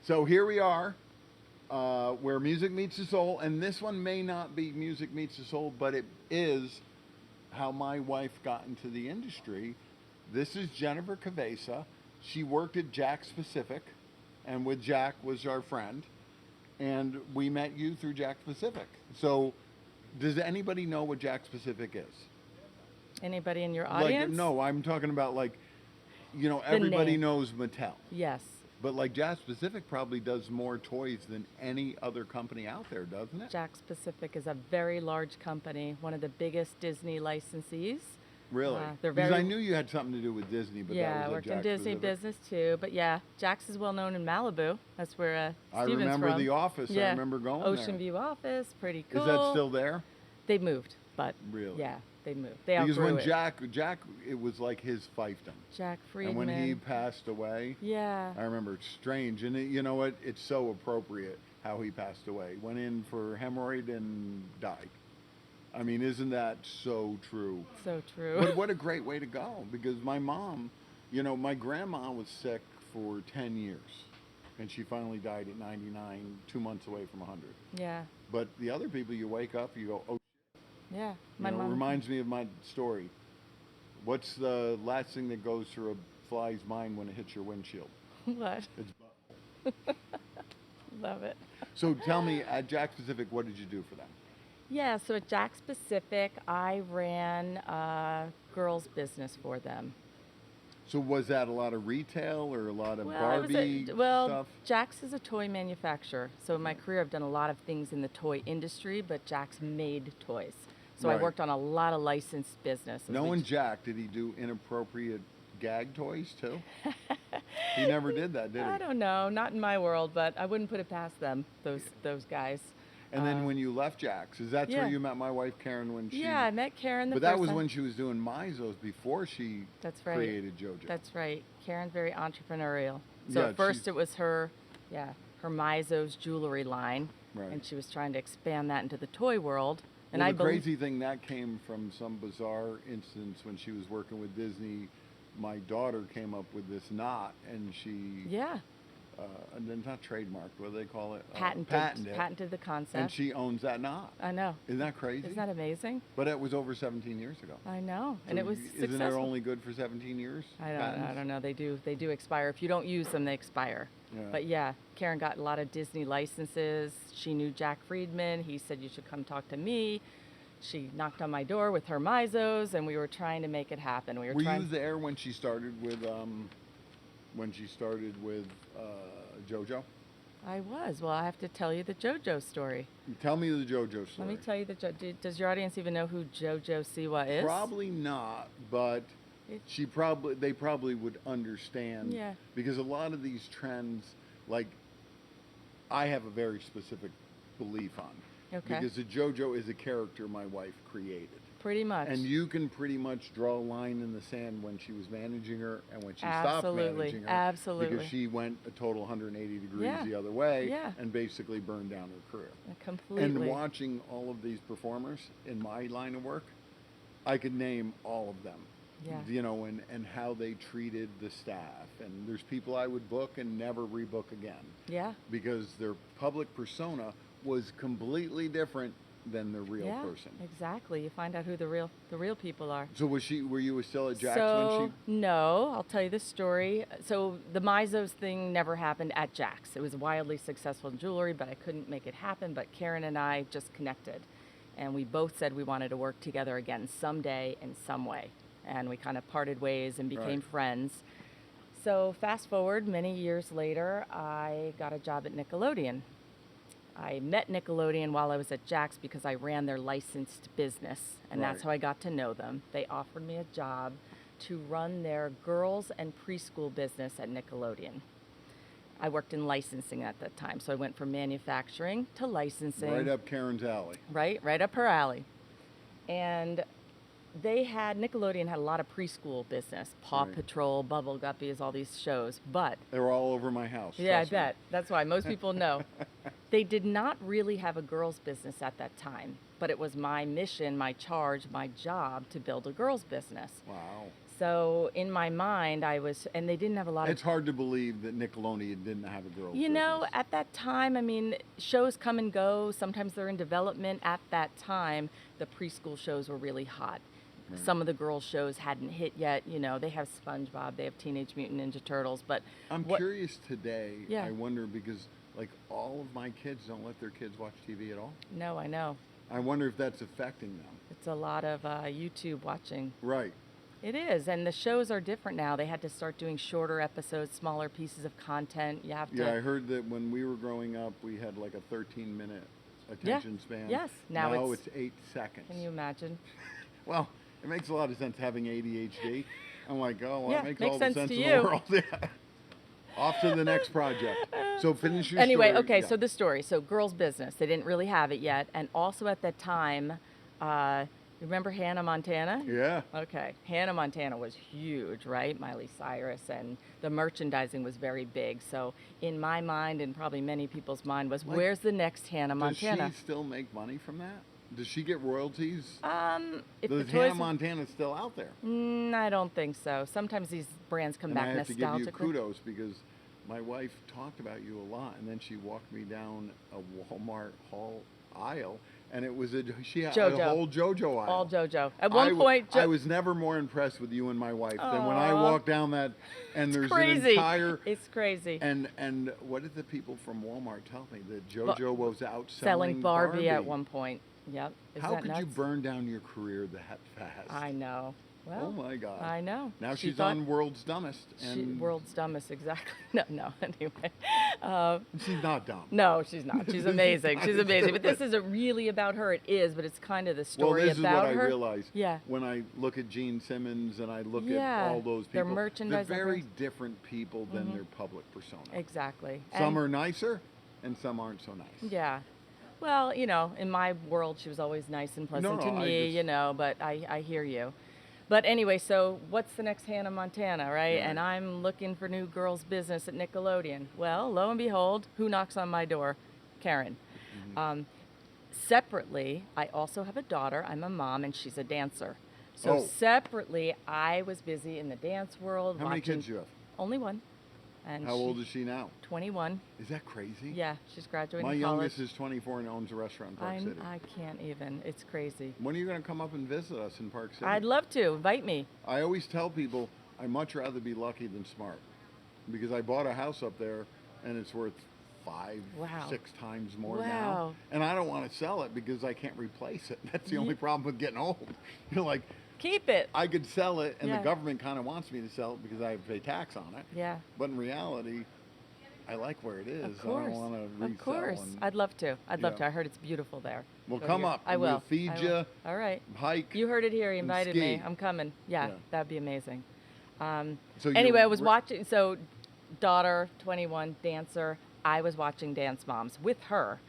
So here we are, where music meets the soul, and this one may not be music meets the soul, but it is how my wife got into the industry. This is Jennifer Caveza. She worked at Jack's Pacific, and with Jack was our friend, and we met you through Jack's Pacific. So, does anybody know what Jack's Pacific is? Anybody in your Like, audience? no, I'm talking about like, The everybody name. knows Mattel. Yes. But like Jack's Pacific probably does more toys than any other company out there, doesn't it? Jack's Pacific is a very large company, one of the biggest Disney licensees. Really? They're Because very I knew you had something to do with Disney, but yeah, that I was at worked in Jack's Disney Pacific. business too. But yeah, Jack's is well known in Malibu. That's where I Steven's remember from. the office. I Yeah. remember going Ocean there. View office, pretty cool. Is that still there? They moved, but Really? yeah, they moved. They Because outgrew when it. Jack, it was like his fiefdom. Jack Friedman. And when he passed away, yeah. I remember it's strange. And you know what? It's so appropriate how he passed away. Went in for hemorrhoid and died. I mean, isn't that so true? So true. But what a great way to go. Because my mom, my grandma was sick for 10 years. And she finally died at 99, 2 months away from 100. Yeah. But the other people, you wake up, you go, oh, Yeah. you My know, it mom. reminds me of my story. What's the last thing that goes through a fly's mind when it hits your windshield? What? It's Love it. So tell me, at Jack's Pacific, what did you do for them? Yeah, so at Jack's Pacific, I ran a girls' business for them. So was that a lot of retail or a lot of Well, Barbie well, stuff? Jack's is a toy manufacturer. So in my career, I've done a lot of things in the toy industry, but Jack's made toys. So I Right. worked on a lot of licensed business. as we Knowing Jack, did he do inappropriate gag toys too? He never did that, did he? I don't know, not in my world, but I wouldn't put it past them. Those guys. And then when you left Jack's, is that yeah. where you met my wife Karen when she? Yeah, I met Karen the But first that was time. when she was doing Mizos before she That's right. created JoJo. That's right. Karen's very entrepreneurial. So Yeah, at first she's- it was her Mizos jewelry line, Right. and she was trying to expand that into the toy world. And Well, I the believe crazy thing that came from some bizarre instance when she was working with Disney. My daughter came up with this knot, and she yeah, and then not trademarked. What do they call it? patented the concept. And she owns that knot. I know. Isn't that crazy? Isn't that amazing? But it was over 17 years ago. I know, and So it was Isn't successful. it only good for 17 years? I patents? don't know. They do expire. If you don't use them, they expire. Yeah. But yeah, Karen got a lot of Disney licenses. She knew Jack Friedman. He said you should come talk to me. She knocked on my door with her Mizos, and we were trying to make it happen. We were Were trying. you there when she started with JoJo? I was. Well, I have to tell you the JoJo story. Tell me the JoJo story. Let me tell you does your audience even know who JoJo Siwa is? Probably not, but It- they probably would understand. Yeah. Because a lot of these trends, like, I have a very specific belief on. Okay. Because the JoJo is a character my wife created. Pretty much. And you can pretty much draw a line in the sand when she was managing her and when she stopped Absolutely. managing her. Absolutely. Because she went a total 180 degrees Yeah. the other way Yeah. and basically burned down her career. Completely. And watching all of these performers in my line of work, I could name all of them. Yeah. And how they treated the staff. And there's people I would book and never rebook again. Yeah. Because their public persona was completely different than the real Yeah. person. Exactly. You find out who the real people are. So were you still at Jack's So when she? no, I'll tell you the story. So the Mizos thing never happened at Jack's. It was wildly successful in jewelry, but I couldn't make it happen. But Karen and I just connected, and we both said we wanted to work together again someday in some way. And we kind of parted ways and became Right. friends. So fast forward many years later, I got a job at Nickelodeon. I met Nickelodeon while I was at Jack's because I ran their licensed business, and that's Right. how I got to know them. They offered me a job to run their girls and preschool business at Nickelodeon. I worked in licensing at that time, so I went from manufacturing to licensing. Right up Karen's alley. Right up her alley. And Nickelodeon had a lot of preschool business, Paw Right. Patrol, Bubble Guppies, all these shows, but They were all over my house. yeah, I trust me. bet. That's why most people know. They did not really have a girls' business at that time, but it was my mission, my charge, my job to build a girls' business. Wow. So in my mind, and they didn't have a lot of. It's hard to believe that Nickelodeon didn't have a girls' You know, business. at that time, I mean, shows come and go. Sometimes they're in development. At that time, the preschool shows were really hot. Right. Some of the girls' shows hadn't hit yet. You know, they have SpongeBob, they have Teenage Mutant Ninja Turtles, but I'm what? curious today. Yeah. I wonder because like all of my kids don't let their kids watch TV at all. No, I know. I wonder if that's affecting them. It's a lot of YouTube watching. Right. It is, and the shows are different now. They had to start doing shorter episodes, smaller pieces of content. You have to. Yeah, I heard that when we were growing up, we had like a 13-minute attention span. Yes. Now it's 8 seconds. Can you imagine? Well, it makes a lot of sense having ADHD. I'm like, oh, well, Yeah, it makes makes all the sense sense to in you. the world. Yeah. Off to the next project. So finish your Anyway, story. okay, Yeah. so the story. So girls' business. They didn't really have it yet, and also at that time, remember Hannah Montana? Yeah. Okay, Hannah Montana was huge, right? Miley Cyrus, and the merchandising was very big. So in my mind, and probably many people's mind, was Like, where's the next Hannah Does Montana? she still make money from that? Does she get royalties? If Does the Hannah toys, Montana still out there? I don't think so. Sometimes these brands come And back I have to give you nostalgically. kudos because my wife talked about you a lot, and then she walked me down a Walmart hall aisle, and it was she had a JoJo. whole JoJo aisle. All JoJo. At one point, I was never more impressed with you and my wife than when I Aw. walked down that, and there's crazy. an entire. It's crazy. And what did the people from Walmart tell me? That JoJo was out Selling Barbie at one point. Yep. Is How that could nuts? you burn down your career that fast? I know. Well, Oh my God. I know. Now She she's thought- on World's Dumbest, and World's dumbest, exactly. No. Anyway, she's not dumb. no, she's not. She's This is amazing. not She's a amazing. But this story. isn't really about her. It is, but it's kind of the Well, story this is about what her. I realize. Yeah. When I look at Gene Simmons and I look Yeah, at all those their people, merchandise they're very efforts. different people than their public persona. Exactly. Some And- are nicer, and some aren't so nice. Yeah. Well, you know, in my world, she was always nice and pleasant to No, I me, just- you know, but I hear you. But anyway, so what's the next Hannah Montana, right? Right. And I'm looking for new girls' business at Nickelodeon. Well, lo and behold, who knocks on my door? Karen. Mm-hmm. Separately, I also have a daughter. I'm a mom, and she's a dancer. So Oh. separately, I was busy in the dance world. How many watching, kids do you have? Only one. And How old is she now? 21. Is that crazy? Yeah, she's graduating My college. youngest is 24 and owns a restaurant in Park City. I can't even. It's crazy. When are you going to come up and visit us in Park City? I'd love to. Invite me. I always tell people I'd much rather be lucky than smart, because I bought a house up there and it's worth 5, Wow. 6 times more Wow. now, and I don't want to sell it because I can't replace it. That's the Ye- only problem with getting old. You're like, Keep it. I could sell it, and Yeah. the government kind of wants me to sell it because I have to pay tax on it. Yeah. But in reality, I like where it is. Of course. I don't want to resell. Of course. And, I'd love to. I'd love Yeah. to. I heard it's beautiful there. well, Go come here. up. I will. We'll feed I will. you, All right. hike. You heard it here. He and invited me. ski. I'm coming. Yeah, Yeah. that'd be amazing. So Anyway, you're I was re- watching. So, daughter, 21, dancer. I was watching Dance Moms with her.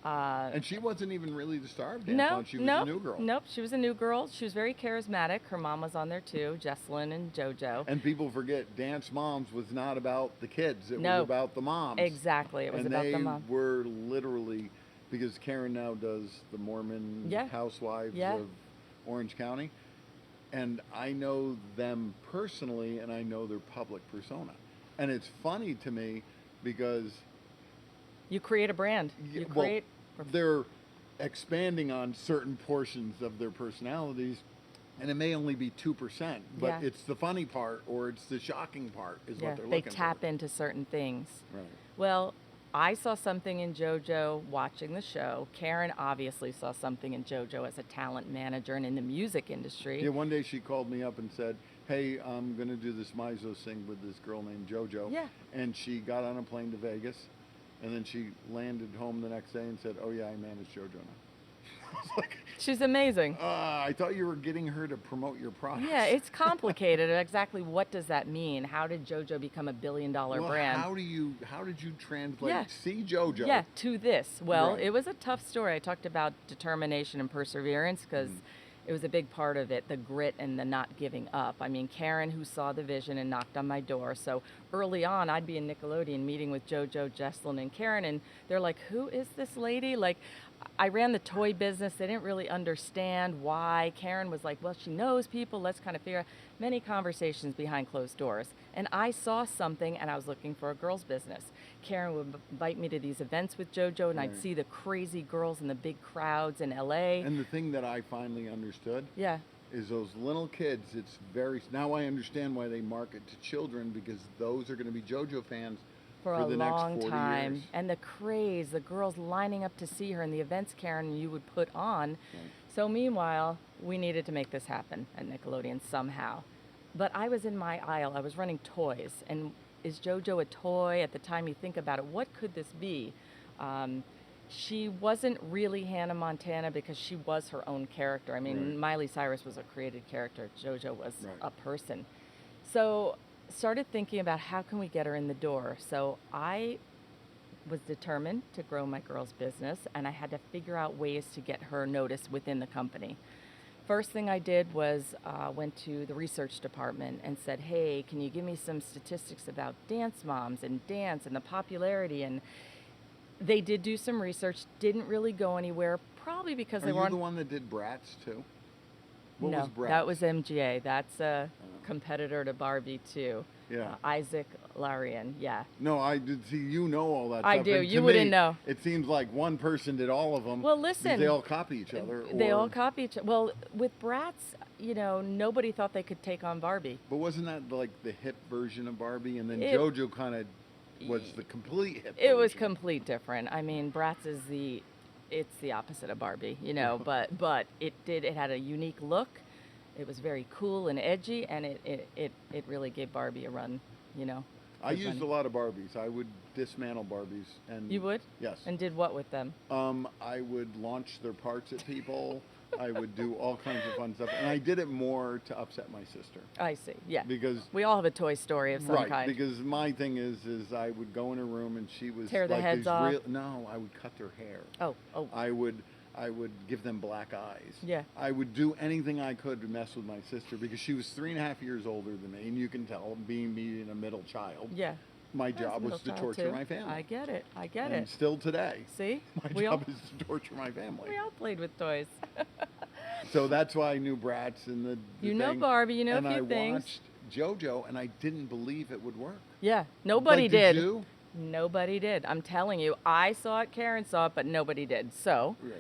And she wasn't even really the star of Dance No, Moms. She was nope, a new girl. Nope, she was a new girl. She was very charismatic. Her mom was on there too, Jesselyn and JoJo. And people forget Dance Moms was not about the kids. It No. was about the moms. Exactly, it was and about they the mom. were literally, because Karen now does the Mormon Yeah. Housewives Yeah. of Orange County. And I know them personally, and I know their public persona. And it's funny to me because You create a brand. Yeah, You well, create. they're expanding on certain portions of their personalities, and it may only be 2%, but Yeah. it's the funny part or it's the shocking part is Yeah, what they're they looking tap for. into certain things. Right. Well, I saw something in JoJo watching the show. Karen obviously saw something in JoJo as a talent manager and in the music industry. Yeah, one day she called me up and said, hey, I'm going to do this Mizos thing with this girl named JoJo. Yeah. And she got on a plane to Vegas, and then she landed home the next day and said, oh, yeah, I manage JoJo now. I was like, She's amazing. I thought you were getting her to promote your products. Yeah, it's complicated. Exactly what does that mean? How did JoJo become a billion-dollar Well, brand? how did you translate Yeah. see JoJo? Yeah, to this. Well, Right. it was a tough story. I talked about determination and perseverance because it was a big part of it, the grit and the not giving up. I mean, Karen, who saw the vision and knocked on my door. So early on, I'd be in Nickelodeon meeting with JoJo, Jesselyn, and Karen, and they're like, who is this lady? Like, I ran the toy business. They didn't really understand why. Karen was like, well, she knows people. Let's kind of figure out many conversations behind closed doors. And I saw something and I was looking for a girls' business. Karen would invite me to these events with JoJo and I'd Right. see the crazy girls in the big crowds in LA. And the thing that I finally understood Yeah. is those little kids. It's very now I understand why they market to children, because those are going to be JoJo fans For a the long next 40 time. years. And the craze, the girls lining up to see her in the events, Karen, you would put on. Right. So meanwhile, we needed to make this happen at Nickelodeon somehow. But I was in my aisle, I was running toys. And is JoJo a toy? At the time you think about it, what could this be? She wasn't really Hannah Montana because she was her own character. I mean, Right. Miley Cyrus was a created character. JoJo was Right. a person. So started thinking about how can we get her in the door. So I was determined to grow my girls' business, and I had to figure out ways to get her noticed within the company. First thing I did was went to the research department and said, hey, can you give me some statistics about dance moms and dance and the popularity? And they did do some research, didn't really go anywhere, probably because Are they you weren't. the one that did Bratz too? What No, was Bratz? that was MGA. That's a Oh. competitor to Barbie too. Yeah. Isaac Larian, yeah. No, I did see. You know all that I stuff. do. And to You wouldn't me, know. It seems like one person did all of them. Well, because listen. they all copy each other. They all or- copy each other. Well, with Bratz, nobody thought they could take on Barbie. But wasn't that like the hip version of Barbie? And then It- JoJo kind of was the complete hip It was version. complete different. I mean, Bratz is it's the opposite of Barbie, but it had a unique look. It was very cool and edgy, and it really gave Barbie a run, I good used money. a lot of Barbies. I would dismantle Barbies, and You would? Yes. And did what with them? I would launch their parts at people. I would do all kinds of fun stuff, and I did it more to upset my sister I see. Yeah. because We all have a toy story of some right kind. because my thing is I would go in her room and she was Tear the like heads these off? no, I would cut their hair. Oh. I would give them black eyes. Yeah. I would do anything I could to mess with my sister because she was 3.5 years older than me, and you can tell, being me and a middle child, Yeah. my I was a job was middle to child, torture too. my family. I get it. I get and it. still today, See? my we all job is to torture my family. we all played with toys. So that's why I knew Bratz and the You know thing. Barbie, you know a and few I things. watched JoJo, and I didn't believe it would work. Yeah. Nobody Like, did. Did you? Nobody did. I'm telling you. I saw it, Karen saw it, but nobody did. So Right.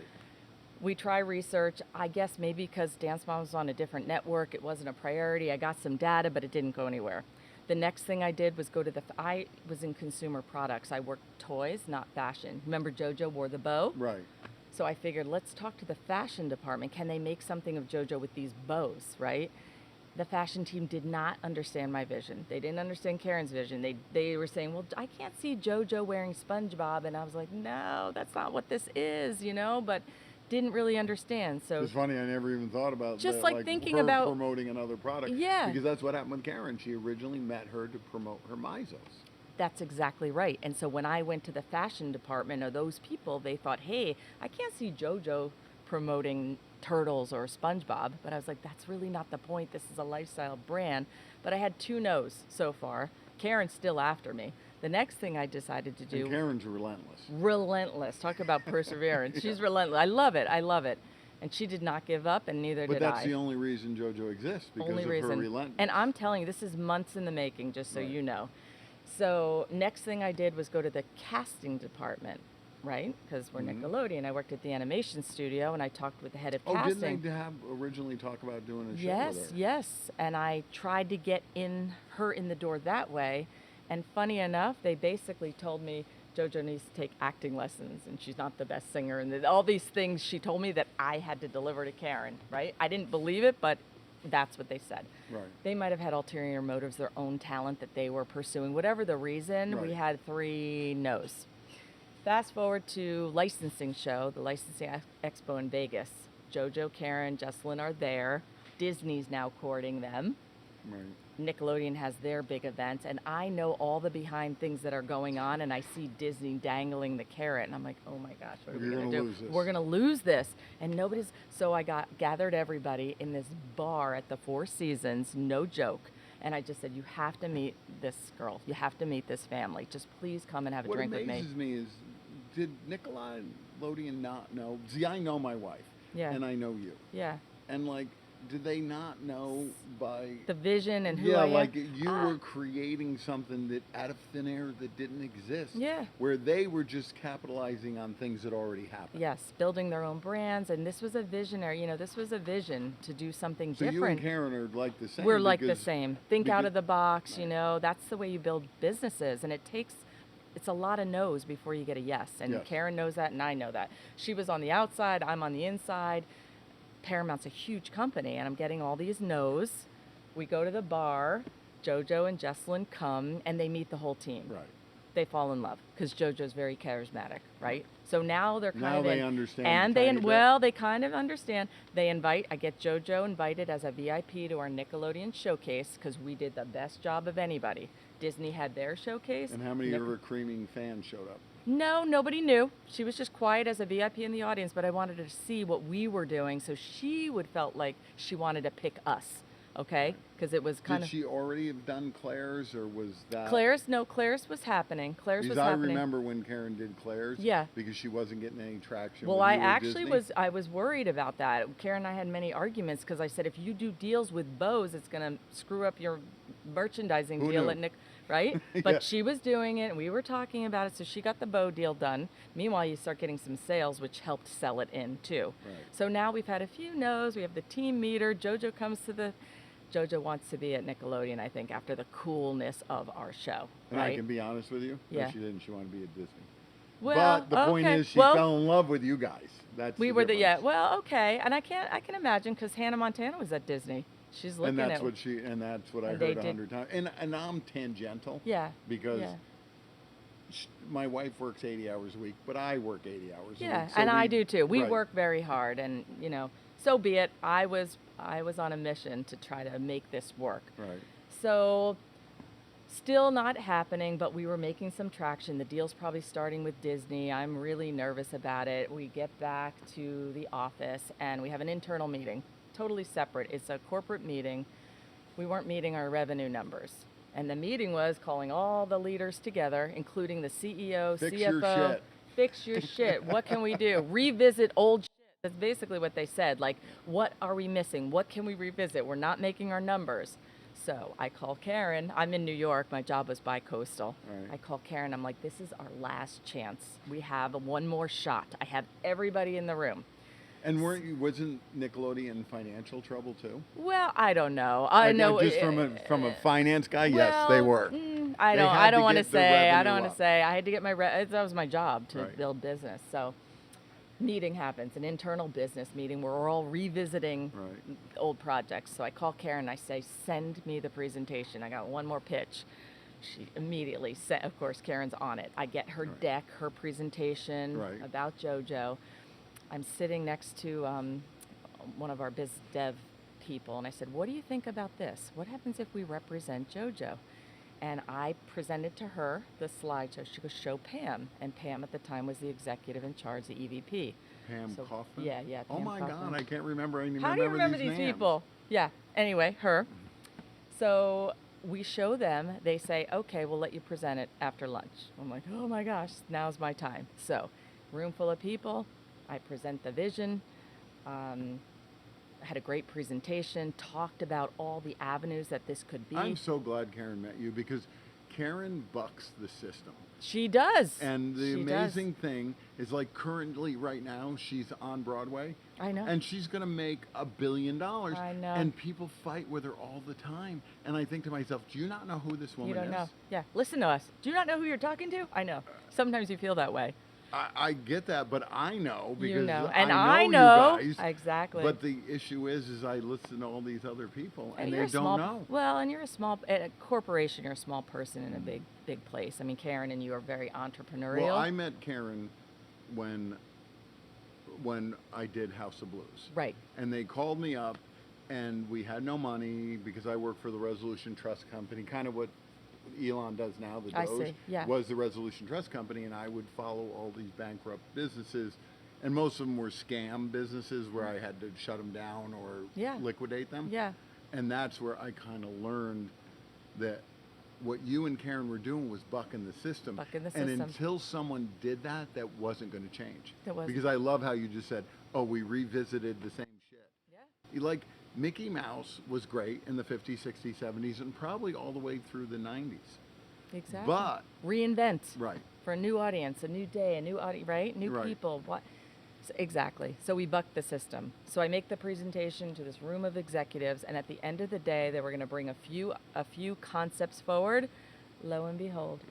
we try research. I guess maybe because Dance Mom was on a different network, it wasn't a priority. I got some data, but it didn't go anywhere. The next thing I did was go to I was in consumer products. I worked toys, not fashion. Remember JoJo wore the bow? Right. So I figured, let's talk to the fashion department. Can they make something of JoJo with these bows, right? The fashion team did not understand my vision. They didn't understand Karen's vision. They were saying, well, I can't see JoJo wearing SpongeBob. And I was like, no, that's not what this is, but didn't really understand. So It's funny, I never even thought about Just that, like thinking her about- promoting another product. Yeah. Because that's what happened with Karen. She originally met her to promote her Mizos. that's exactly right. And so when I went to the fashion department or those people, they thought, hey, I can't see JoJo promoting Turtles or SpongeBob. But I was like, that's really not the point. This is a lifestyle brand. But I had 2 no's so far. Karen's still after me. The next thing I decided to do, And Karen's relentless. relentless. Talk about perseverance. She's relentless. I love it. And she did not give up, and neither But did that's I. the only reason JoJo exists, because Only of reason. her relentless. And I'm telling you, this is months in the making, just so Right. you know. So next thing I did was go to the casting department, right? Because we're Mhm. Nickelodeon. I worked at the animation studio, and I talked with the head of Oh, casting. didn't they have originally talk about doing a show Yes, with her? yes. And I tried to get her in the door that way. And funny enough, they basically told me JoJo needs to take acting lessons and she's not the best singer. And all these things she told me that I had to deliver to Karen, right? I didn't believe it, but that's what they said. Right. They might have had ulterior motives, their own talent that they were pursuing. Whatever the reason, we Right. had 3 no's. Fast forward to licensing show, the licensing expo in Vegas. JoJo, Karen, Jesselyn are there. Disney's now courting them. Right. Nickelodeon has their big events, and I know all the behind things that are going on, and I see Disney dangling the carrot, and I'm like, oh my gosh, what are we You're gonna gonna do? lose this. We're gonna lose this, and nobody's. So I gathered everybody in this bar at the Four Seasons, no joke, and I just said, you have to meet this girl, you have to meet this family. Just please come and have a What drink with me. amazes me is, did Nickelodeon not know? See, I know my wife, Yeah. and I know you, Yeah. and like, did they not know by? The vision and who Yeah, I am. like you were creating something that out of thin air that didn't exist. Yeah. Where they were just capitalizing on things that already happened. Yes, building their own brands, and this was a visionary. This was a vision to do something So you and different. Karen are like the same. We're like the because- same. Think out because- of the box. Right. That's the way you build businesses, and it's a lot of no's before you get a yes. And Yes. Karen knows that, and I know that. She was on the outside, I'm on the inside. Paramount's a huge company, and I'm getting all these no's. We go to the bar. JoJo and Jesselyn come, and they meet the whole team. Right. They fall in love because JoJo's very charismatic, right? So now they're kind Now of they in, understand and a tiny bit. they kind of understand. I get JoJo invited as a VIP to our Nickelodeon showcase because we did the best job of anybody. Disney had their showcase. And how many of her creaming fans showed up? No, nobody knew. She was just quiet as a VIP in the audience, but I wanted her to see what we were doing so she would felt like she wanted to pick us, okay? Because it was kind Did of... she already have done Claire's, or was that? Claire's was happening. Claire's Because was I happening. remember when Karen did Claire's. Yeah. Because she wasn't getting any traction. Well, when I you were actually Disney. I was worried about that. Karen and I had many arguments because I said, if you do deals with Bose, it's going to screw up your merchandising Who deal knew? at Nick, right? But Yeah. she was doing it, and we were talking about it, so she got the Bow deal done. Meanwhile, you start getting some sales, which helped sell it in, too. Right. So now we've had a few no's. We have the team meter. JoJo wants to be at Nickelodeon, I think, after the coolness of our show, And right? I can be honest with you. Yeah. No, she didn't. She wanted to be at Disney. Well, but the point okay. is, she Well, fell in love with you guys. That's we the were difference. well, okay, and I can imagine because Hannah Montana was at Disney. She's looking And at that's what I and they heard a did- 100 times. And I'm tangential. Yeah. Because yeah. my wife works 80 hours a week, but I work 80 hours a Yeah, week. So and I do too. We right. work very hard, and so be it. I was on a mission to try to make this work. Right. So, still not happening, but we were making some traction. The deal's probably starting with Disney. I'm really nervous about it. We get back to the office, and we have an internal meeting, totally separate. It's a corporate meeting. We weren't meeting our revenue numbers. And the meeting was calling all the leaders together, including the CEO, Fix CFO. your shit. Fix your shit. What can we do? Revisit old shit. That's basically what they said. Like, what are we missing? What can we revisit? We're not making our numbers. So I call Karen. I'm in New York. My job was bi-coastal. Right. I call Karen. I'm like, this is our last chance. We have one more shot. I have everybody in the room. And wasn't Nickelodeon in financial trouble too? Well, I don't know. I know Just from a finance guy, yes, they were. I They don't. had I to don't want to get their say. I revenue don't want up. to say. I had to get my. That was my job to Right. build business. So, meeting happens, an internal business meeting where we're all revisiting Right. old projects. So I call Karen. I say, send me the presentation. I got one more pitch. She immediately sent. Of course, Karen's on it. I get her Right. deck, her presentation Right. about JoJo. I'm sitting next to one of our biz dev people, and I said, what do you think about this? What happens if we represent JoJo? And I presented to her the slideshow. She goes, show Pam. And Pam at the time was the executive in charge, the EVP. Pam So- Kaufman? Yeah, yeah. Oh Pam my Kaufman. God, I can't remember. I even How do you remember these these names. people? Yeah. Anyway, her. So we show them. They say, okay, we'll let you present it after lunch. I'm like, oh my gosh, now's my time. So, room full of people. I present the vision. Had a great presentation. Talked about all the avenues that this could be. I'm so glad Karen met you because Karen bucks the system. She does. And the She amazing thing is, like, currently right now she's on Broadway. I know. And she's going to make $1 billion. I know. And people fight with her all the time. And I think to myself, do you not know who this woman You don't is? know. Yeah. Listen to us. Do you not know who you're talking to? I know. Sometimes you feel that way. I get that, but I know because You know. And I know know. you guys. Exactly. But the issue is I listen to all these other people and you're they a don't small, know. Well, and you're at a corporation. You're a small person in a big place. I mean, Karen and you are very entrepreneurial. Well, I met Karen when I did House of Blues. Right. And they called me up, and we had no money because I work for the Resolution Trust Company, kind of what Elon does now, the I Doge, see, yeah. was the Resolution Trust Company, and I would follow all these bankrupt businesses, and most of them were scam businesses where I had to shut them down or Yeah. liquidate them. Yeah. And that's where I kind of learned that what you and Karen were doing was bucking the system. Bucking the And system. until someone did that, that wasn't going to change. It wasn't. Because I love how you just said, oh, we revisited the same shit. Yeah. You like, Mickey Mouse was great in the 50s, 60s, 70s, and probably all the way through the 90s. Exactly. But, reinvent. right. For a new audience, a new day, a new audience, right? New Right. people. What? Exactly. So we bucked the system. So I make the presentation to this room of executives, and at the end of the day, they were going to bring a few concepts forward. Lo and behold,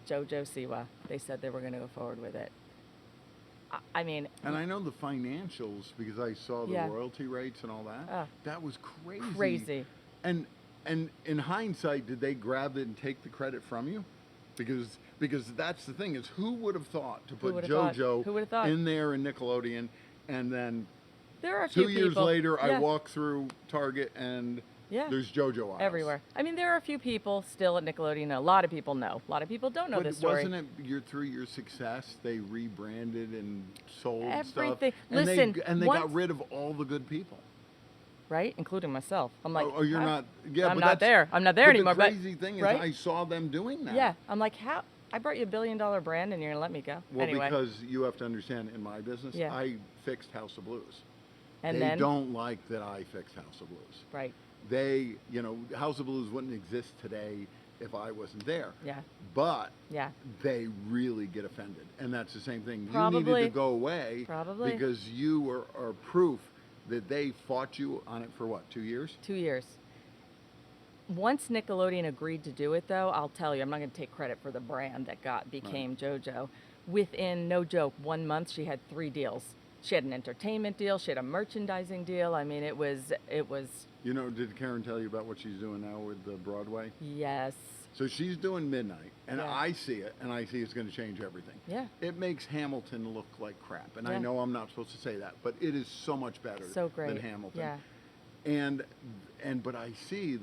JoJo Siwa. They said they were going to go forward with it. I mean, And I know the financials because I saw the Yeah. royalty rates and all that. Oh. That was crazy. crazy. And in hindsight, did they grab it and take the credit from you? Because that's the thing is who would have thought to put would've thought? JoJo Who would've thought? in there in Nickelodeon, and then There are a few 2 years people. later I Yeah. walk through Target and Yeah. there's JoJo aisles. Everywhere. I mean, there are a few people still at Nickelodeon. A lot of people know. A lot of people don't know But this story. wasn't it through your success they rebranded and sold Everything. stuff? And Listen, they once- got rid of all the good people. Right? Including myself. I'm like, oh, you're how- not. Yeah, I'm but not that's- there. I'm not there but anymore. The crazy thing is, right? I saw them doing that. Yeah. I'm like, how? I brought you $1 billion brand and you're going to let me go? Well, anyway. because you have to understand, in my business, Yeah. I fixed House of Blues. And they then? don't like that I fixed House of Blues. Right. They, House of Blues wouldn't exist today if I wasn't there. Yeah. But Yeah. they really get offended, and that's the same thing. You Probably. needed to go away Probably. because you are proof that they fought you on it for what, 2 years? 2 years. Once Nickelodeon agreed to do it, though, I'll tell you, I'm not going to take credit for the brand that became JoJo. Within, no joke, 1 month, she had 3 deals. She had an entertainment deal. She had a merchandising deal. I mean, it was, Did Karen tell you about what she's doing now with the Broadway? yes. So she's doing Midnight, and Yeah. I see it, and I see it's going to change everything. Yeah. It makes Hamilton look like crap, and I Yeah. know I'm not supposed to say that, but it is so much better So great. than Hamilton. Yeah. But I see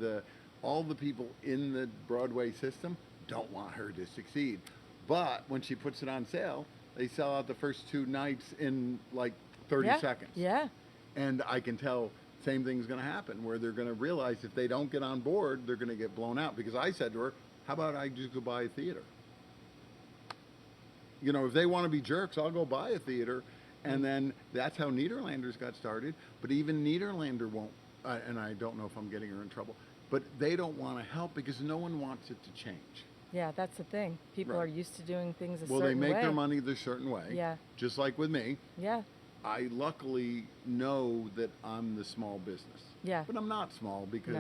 all the people in the Broadway system don't want her to succeed. But when she puts it on sale, they sell out the first 2 nights in like 30 Yeah. seconds. Yeah. And I can tell same thing's going to happen where they're going to realize if they don't get on board, they're going to get blown out. Because I said to her, how about I just go buy a theater? If they want to be jerks, I'll go buy a theater. And then that's how Nederlanders got started. But even Nederlander won't, and I don't know if I'm getting her in trouble, but they don't want to help because no one wants it to change. Yeah, that's the thing. People Right. are used to doing things a Well, they certain way. make their money the certain way. Yeah. Just like with me. Yeah. I luckily know that I'm the small business. Yeah. But I'm not small because,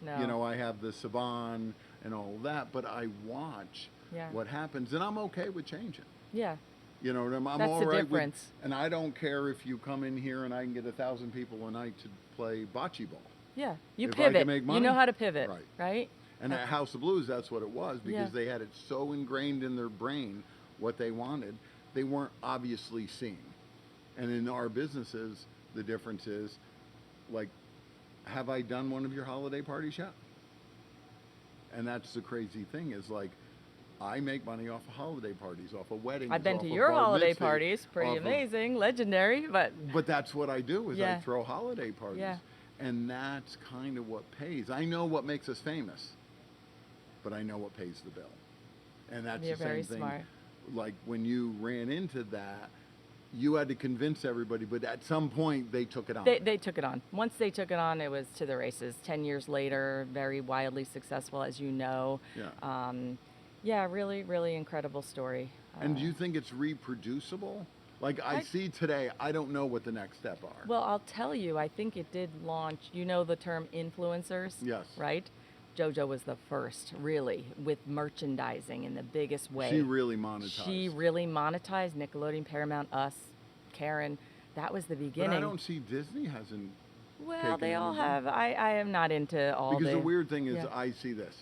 No. I have the Saban and all that, but I watch Yeah. what happens, and I'm okay with changing. Yeah. I'm That's all the right difference. and I don't care if you come in here and I can get 1,000 people a night to play bocce ball. Yeah. You If I can pivot. make You money, know how to pivot. right. Right? And at House of Blues, that's what it was because Yeah. they had it so ingrained in their brain what they wanted, they weren't obviously seeing. And in our businesses, the difference is, like, have I done one of your holiday parties yet? And that's the crazy thing is, like, I make money off of holiday parties, off of weddings. I've been off to of your bar holiday mitzvahs, parties. Pretty off of- amazing, legendary, but But that's what I do is I Yeah. throw holiday parties. Yeah. And that's kind of what pays. I know what makes us famous, but I know what pays the bill. And that's You're the same very thing. smart. Like when you ran into that, you had to convince everybody, but at some point they took it on. they took it on. Once they took it on, it was to the races. 10 years later, very wildly successful, as you know. Yeah. Yeah, really, really incredible story. And do you think it's reproducible? Like I see today, I don't know what the next step are. Well, I'll tell you, I think it did launch, you know the term influencers? Yes. Right? JoJo was the first, really, with merchandising in the biggest way. She really monetized. She really monetized. Nickelodeon, Paramount, us, Karen. That was the beginning. But I don't see Disney hasn't. Well, taken they all anything. have. I am not into all Because the weird thing is, Yeah. I see this.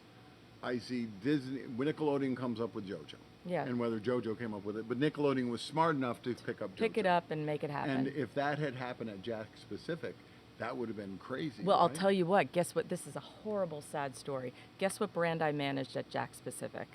I see Disney. Nickelodeon comes up with JoJo. Yeah. And whether JoJo came up with it, but Nickelodeon was smart enough to pick up JoJo. Pick it up and make it happen. And if that had happened at Jack's Pacific, that would have been crazy. Well, I'll right? tell you what. Guess what? This is a horrible, sad story. Guess what brand I managed at Jack's Pacific?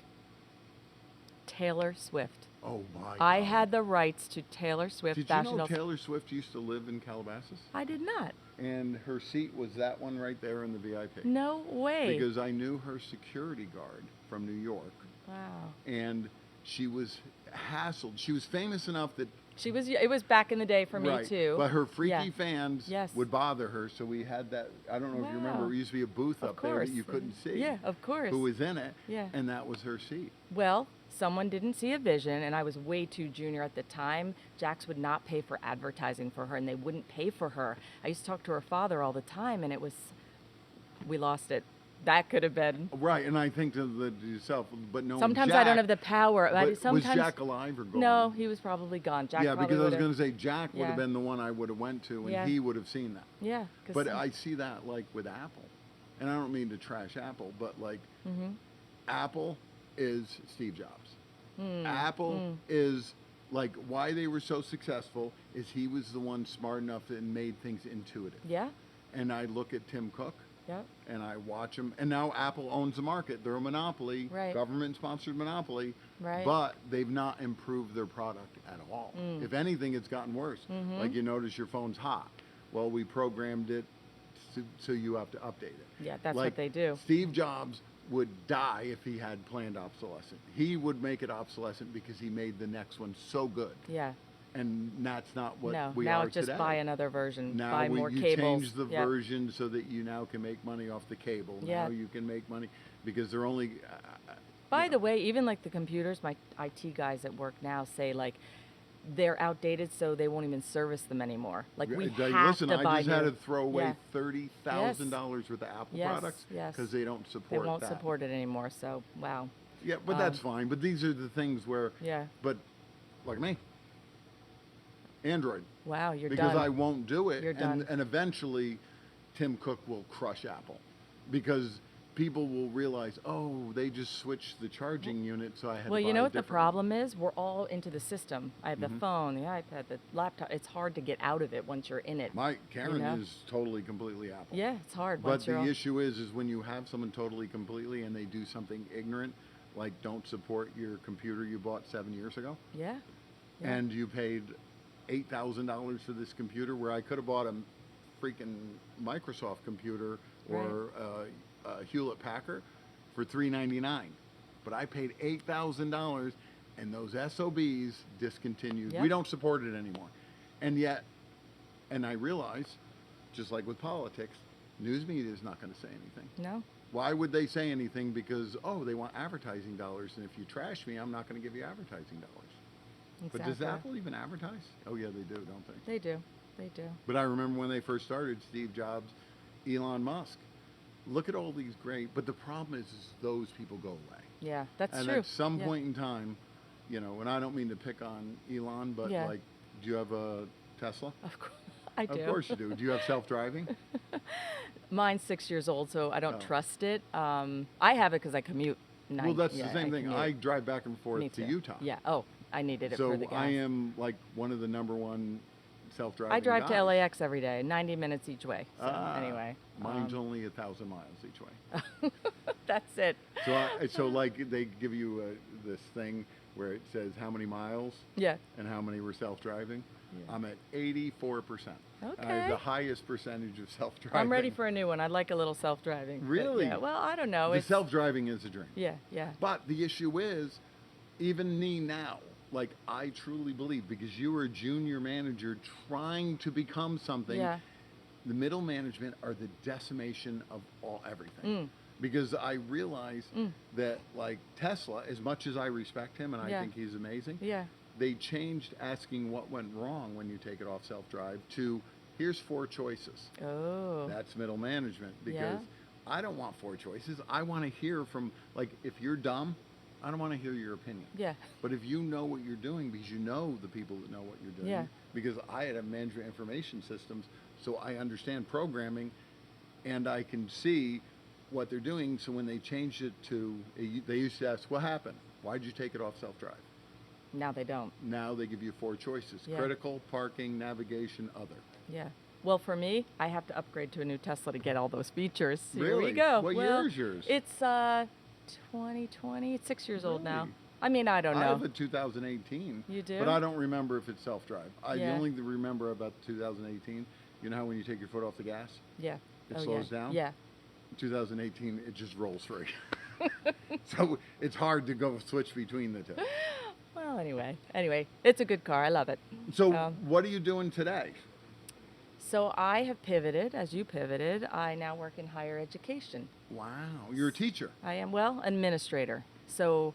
Taylor Swift. Oh my I God. had the rights to Taylor Swift Did you fashion know dolls. Taylor Swift used to live in Calabasas? I did not. And her seat was that one right there in the VIP. No way. Because I knew her security guard from New York, Wow. and she was hassled. She was famous enough that She was. It was back in the day for me right, too. but her freaky Yeah. fans Yes. would bother her. So we had that. I don't know if you remember. Wow. There used to be a booth Of up there course. that you couldn't see. Yeah, of course. Who was in it? Yeah. And that was her seat. Well, someone didn't see a vision, and I was way too junior at the time. Jax would not pay for advertising for her, and they wouldn't pay for her. I used to talk to her father all the time, and we lost it. That could have been. Right, and I think to yourself, but no. Sometimes I don't have the power. But Sometimes, was Jack alive or gone? No, he was probably gone. Jack yeah, probably because I was would've- going to say Jack would have Yeah. been the one I would have went to, and Yeah. he would have seen that. Yeah. 'Cause But I see that like with Apple, and I don't mean to trash Apple, but like Apple is Steve Jobs. Apple is like why they were so successful is he was the one smart enough and made things intuitive. Yeah. And I look at Tim Cook Yep. and I watch him, and now Apple owns the market. They're a monopoly, Right. government-sponsored monopoly, Right. but they've not improved their product at all. If anything, it's gotten worse. Like you notice your phone's hot. Well, we programmed it so you have to update it. Yeah, that's Like, what they do. Steve Jobs would die if he had planned obsolescent. He would make it obsolescent because he made the next one so good. Yeah. And that's not what No. we Now are it's just today. buy another version. Now buy more you cables. change the Yep. version so that you now can make money off the cable. Yeah. Now you can make money because they're only. By the way, even like the computers, my IT guys at work now say like they're outdated, so they won't even service them anymore. Like we have listen, to buy I just had new. to throw away Yeah. $30,000 worth of Apple Yes, products yes. because they don't They support won't that. support it anymore. So wow. Yeah, but that's fine. But these are the things where. Yeah. But like me, Android. Wow, you're Because done. I won't do it. You're done. And eventually, Tim Cook will crush Apple because people will realize, oh, they just switched the charging unit, so I had to Well, buy you know a what the different problem is? We're all into the system. I have Mm-hmm. the phone, the iPad, the laptop. It's hard to get out of it once you're in it. My Karen know? is totally completely Apple. Yeah, it's hard But once you're the all- issue is when you have someone totally completely and they do something ignorant, like don't support your computer you bought 7 years ago, Yeah. Yeah. and you paid $8,000 for this computer where I could have bought a freaking Microsoft computer or a Hewlett Packard for $399, but I paid $8,000, and those SOBs discontinued. Yep. We don't support it anymore, and yet, and I realize, just like with politics, news media is not going to say anything. No. Why would they say anything? Because they want advertising dollars, and if you trash me, I'm not going to give you advertising dollars. But does Exactly. Apple even advertise? Oh yeah, they do, don't they? They do. They do. But I remember when they first started, Steve Jobs, Elon Musk. Look at all these great, but the problem is those people go away. Yeah, that's And true. at some Yeah. point in time, and I don't mean to pick on Elon, but Yeah. like, do you have a Tesla? Of course, I do. Of course you do. Do you have self-driving? Mine's 6 years old, so I don't Oh. trust it. I have it because I commute. Well, that's yeah, the same thing. commute. I drive back and Me forth to too. Utah. Yeah. Oh, I needed it So for the gas. I am like one of the number one self-driving I drive guys. to LAX every day, 90 minutes each way. So anyway, Mine's only 1,000 miles each way. that's it. So like they give you this thing where it says how many miles Yeah. and how many were self-driving. Yeah. I'm at 84%. I have Okay. the highest percentage of self-driving. I'm ready for a new one. I'd like a little self-driving. but Really? Yeah. Well, I don't know. The It's, self-driving is a dream. yeah. Yeah. But the issue is, even me now, like I truly believe, because you were a junior manager trying to become something, Yeah. the middle management are the decimation of everything. Because I realize that like Tesla, as much as I respect him and I Yeah. think he's amazing, Yeah. they changed asking what went wrong when you take it off self-drive to here's 4 choices. Oh. That's middle management because Yeah. I don't want 4 choices. I want to hear from, like, if you're dumb, I don't want to hear your opinion. Yeah. But if you know what you're doing, because you know the people that know what you're doing, Yeah. because I had a management information systems, so I understand programming and I can see what they're doing. So when they changed it to, they used to ask, what happened? Why'd you take it off self-drive? Now they don't. Now they give you 4 choices: Yeah. critical, parking, navigation, other. Yeah. Well, for me, I have to upgrade to a new Tesla to get all those features. Here Really? we go. What well, year is yours? It's 2020. It's 6 years old now. Really? I mean, I don't I know. have a 2018. You do? But I don't remember if it's self-drive. The Yeah. only thing I remember about 2018, you know how when you take your foot off the gas, Yeah. it Oh, slows yeah. down? Yeah. 2018, it just rolls free. So it's hard to go switch between the two. Well, anyway, it's a good car. I love it. So Um, what are you doing today? So I have pivoted, as you pivoted. I now work in higher education. Wow, you're a teacher. I am, well, administrator. So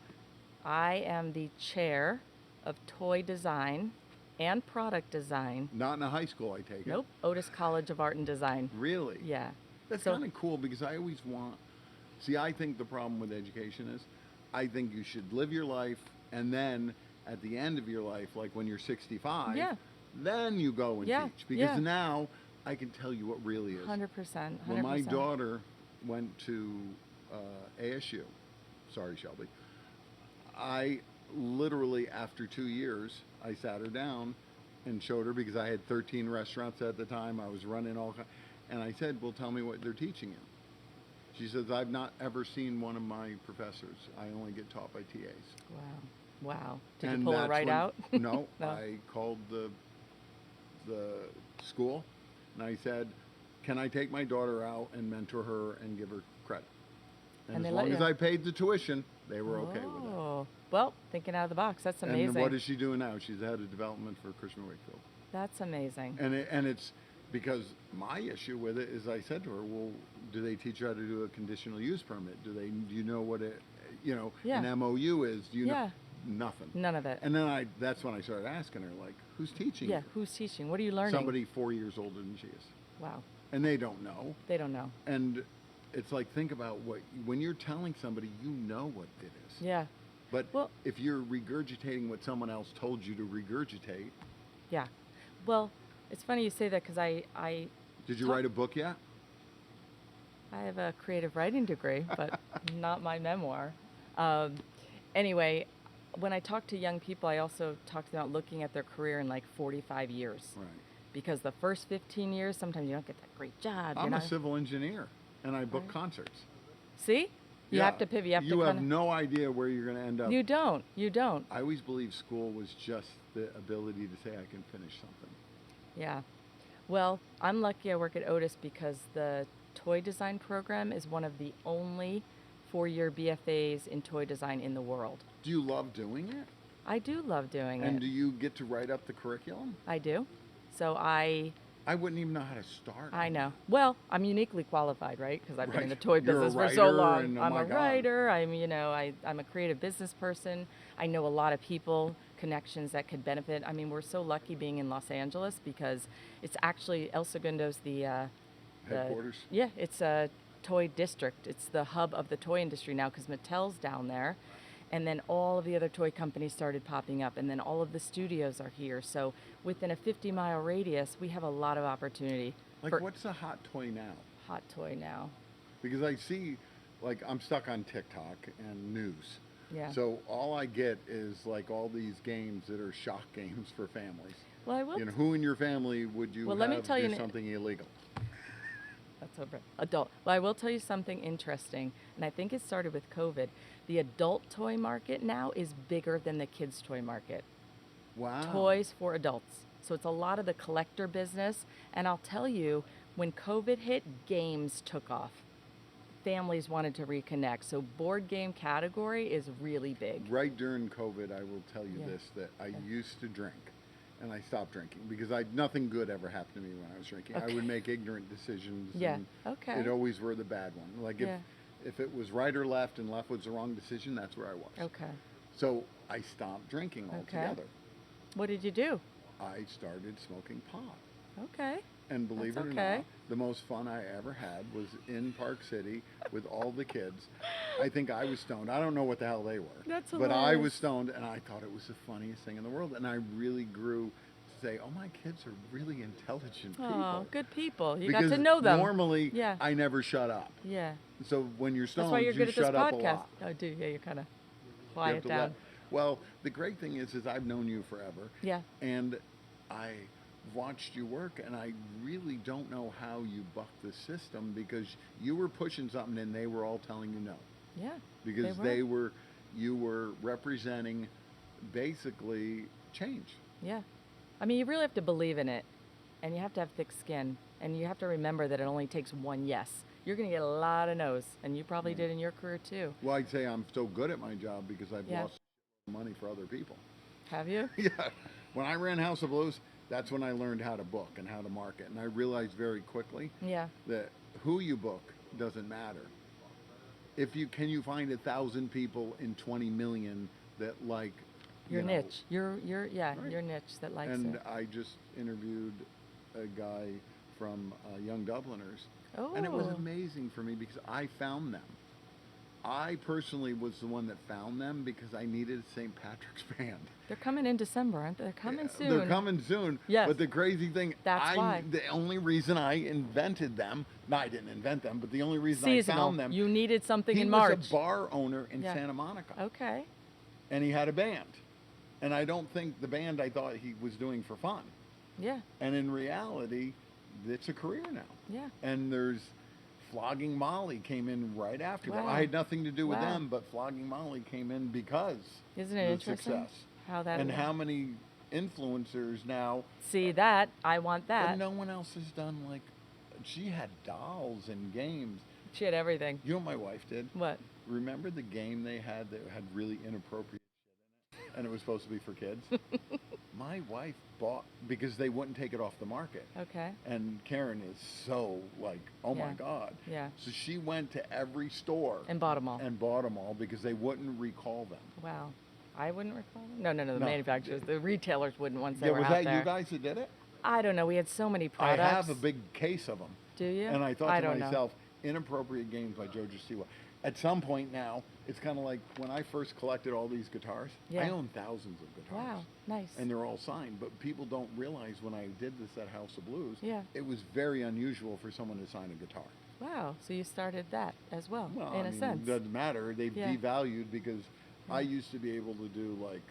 I am the chair of toy design and product design. Not in a high school, I take it. Nope, Otis College of Art and Design. Really? Yeah. That's So- kind of cool because I always want. See, I think the problem with education is, I think you should live your life, and then at the end of your life, like when you're 65, Yeah. then you go and Yeah, teach. Because yeah. now I can tell you what really is. 100%. When my daughter went to ASU, sorry, Shelby, I literally, after 2 years, I sat her down and showed her, because I had 13 restaurants at the time. I was running and I said, well, tell me what they're teaching you. She says, I've not ever seen one of my professors. I only get taught by TAs. Wow. Wow. Did And you pull her that's right when- out? No, No. I called the school and I said, can I take my daughter out and mentor her and give her credit? And And they as let long as you? I paid the tuition, they were okay with it. Oh, well, thinking out of the box. That's amazing. And what is she doing now? She's the head of development for Christian Wakefield. That's amazing. And it's because my issue with it is, I said to her, well, do they teach you how to do a conditional use permit? Do you know what Yeah. an MOU is? Do you Yeah. know? Nothing. None of it. And then that's when I started asking her, like, who's teaching Yeah. you? Who's teaching? What are you learning? Somebody 4 years older than she is. Wow. And they don't know. They don't know. And it's like, think about when you're telling somebody, you know what it is. Yeah. But Well- if you're regurgitating what someone else told you to regurgitate, Yeah. Well, it's funny you say that because I did you Talk- write a book yet? have a creative writing degree, but not my memoir. Anyway, when I talk to young people, I also talk to them about looking at their career in like 45 years. Right. Because the first 15 years, sometimes you don't get that great job. I'm you're a not, civil engineer, and I book Right. concerts. See? You Yeah, have to pivot. You have to have kinda, no idea where you're going to end up. You don't. You don't. I always believed school was just the ability to say I can finish something. Yeah. Well, I'm lucky I work at Otis because the toy design program is one of the only 4-year BFAs in toy design in the world. Do you love doing it? I do love doing And it. do you get to write up the curriculum? I do. So I wouldn't even know how to start. I know. Well, I'm uniquely qualified, right? Because I've been in the Right. toy You're a business for so writer long. and, oh I'm my a God. writer. I'm a creative business person. I know a lot of people, connections that could benefit. I mean, we're so lucky being in Los Angeles because it's actually El Segundo's the Headquarters? Yeah, it's a toy district. It's the hub of the toy industry now because Mattel's down there. And then all of the other toy companies started popping up, and then all of the studios are here. So within a 50-mile radius, we have a lot of opportunity Like, for what's a hot toy now? hot toy now. Because I see, like, I'm stuck on TikTok and news. Yeah. So all I get is, like, all these games that are shock games for families. Well, I will. You know, who in your family would you Well, have let me tell you do an- something illegal? That's over. Adult. Well, I will tell you something interesting, and I think it started with COVID. The adult toy market now is bigger than the kids' toy market. Wow. Toys for adults. So it's a lot of the collector business. And I'll tell you, when COVID hit, games took off. Families wanted to reconnect. So board game category is really big. Right during COVID, I will tell you Yeah. this, that I Yeah. used to drink. And I stopped drinking because nothing good ever happened to me when I was drinking. I Okay. would make ignorant decisions. Yeah, And okay. It always were the bad one. Like Yeah. if it was right or left and left was the wrong decision, that's where I was. Okay. So I stopped drinking Okay. altogether. What did you do? I started smoking pot. Okay. And believe That's it or okay. not, the most fun I ever had was in Park City with all the kids. I think I was stoned. I don't know what the hell they were. That's But I hilarious. was stoned, and I thought it was the funniest thing in the world. And I really grew to say, oh, my kids are really intelligent people. Oh, good people. You Because got to know them. normally, Yeah. I never shut up. Yeah. So when you're stoned, That's why you're you good at this shut up a podcast. lot. Oh, do yeah, you kind of You quiet have to down. well, the great thing is I've known you forever. Yeah. And I watched you work, and I really don't know how you bucked the system because you were pushing something and they were all telling you no. Yeah. Because were. they were, you were representing basically change. Yeah. I mean, you really have to believe in it, and you have to have thick skin, and you have to remember that it only takes one yes. You're going to get a lot of no's, and you probably did in your career too. Well, I'd say I'm so good at my job because I've Yeah. lost money for other people. Have you? Yeah. When I ran House of Blues, that's when I learned how to book and how to market. And I realized very quickly Yeah. that who you book doesn't matter. If you can you find 1,000 people in 20 million that like Your you know, niche. Your Right. your niche that likes and it. I just interviewed a guy from Young Dubliners, Oh. and it was amazing for me because I found them. I personally was the one that found them because I needed St. Patrick's Band. They're coming in December, aren't they? They're coming soon. They're coming soon. Yes. But the crazy thing, That's why. the only reason I invented them, no, I didn't invent them, but the only reason Seasonal. I found them, You needed something he in was March. a bar owner in Yeah. Santa Monica, Okay. and he had a band. And I don't think the band I thought he was doing for fun. Yeah. And in reality, it's a career now. Yeah. And there's Flogging Molly came in right after that. Wow. I had nothing to do with Wow. them, but Flogging Molly came in because Isn't it of the interesting success. how that And how many influencers now, See that? I want but that. no one else has done like, she had dolls and games. She had everything. You know what my wife did? What? Remember the game they had that had really inappropriate shit in it? And it was supposed to be for kids? My wife bought, because they wouldn't take it off the market. Okay. And Karen is so like, oh my Yeah. God. Yeah. So she went to every store And bought 'em all. and bought them all because they wouldn't recall them. Wow. I wouldn't recall them? No, the No. manufacturers, the retailers wouldn't once they Yeah, were was out that there. you guys that did it? I don't know. We had so many I products. have a big case of them. Do you? And I thought I to don't know. myself, Inappropriate Games by Jojo Siwa. At some point now, it's kind of like when I first collected all these guitars, I Yeah. own thousands of guitars. Wow. Nice. And they're all signed, but people don't realize when I did this at House of Blues, Yeah. it was very unusual for someone to sign a guitar. Wow. So you started that as well, Well, in I a mean, sense. it doesn't matter. They've Yeah. devalued because I used to be able to do like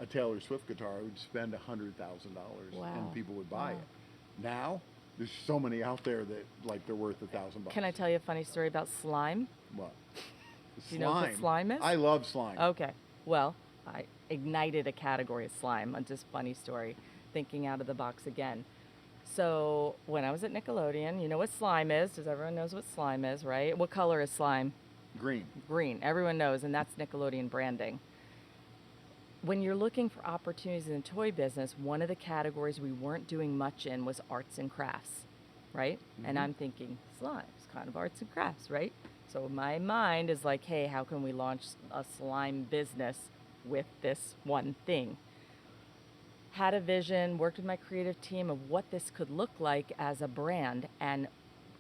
a Taylor Swift guitar. I would spend $100,000 Wow. and people would buy Wow. it. Now, there's so many out there that like they're worth $1,000. Can I tell you a funny story about slime? What? Do you know what slime is? I love slime. Okay. Well, I ignited a category of slime. A just funny story, thinking out of the box again. So when I was at Nickelodeon, you know what slime is? Because everyone knows what slime is, right? What color is slime? Green. Green. Everyone knows, and that's Nickelodeon branding. When you're looking for opportunities in the toy business, one of the categories we weren't doing much in was arts and crafts, right? And I'm thinking, slime is kind of arts and crafts, right? So my mind is like, hey, how can we launch a slime business with this one thing? Had a vision, worked with my creative team of what this could look like as a brand, and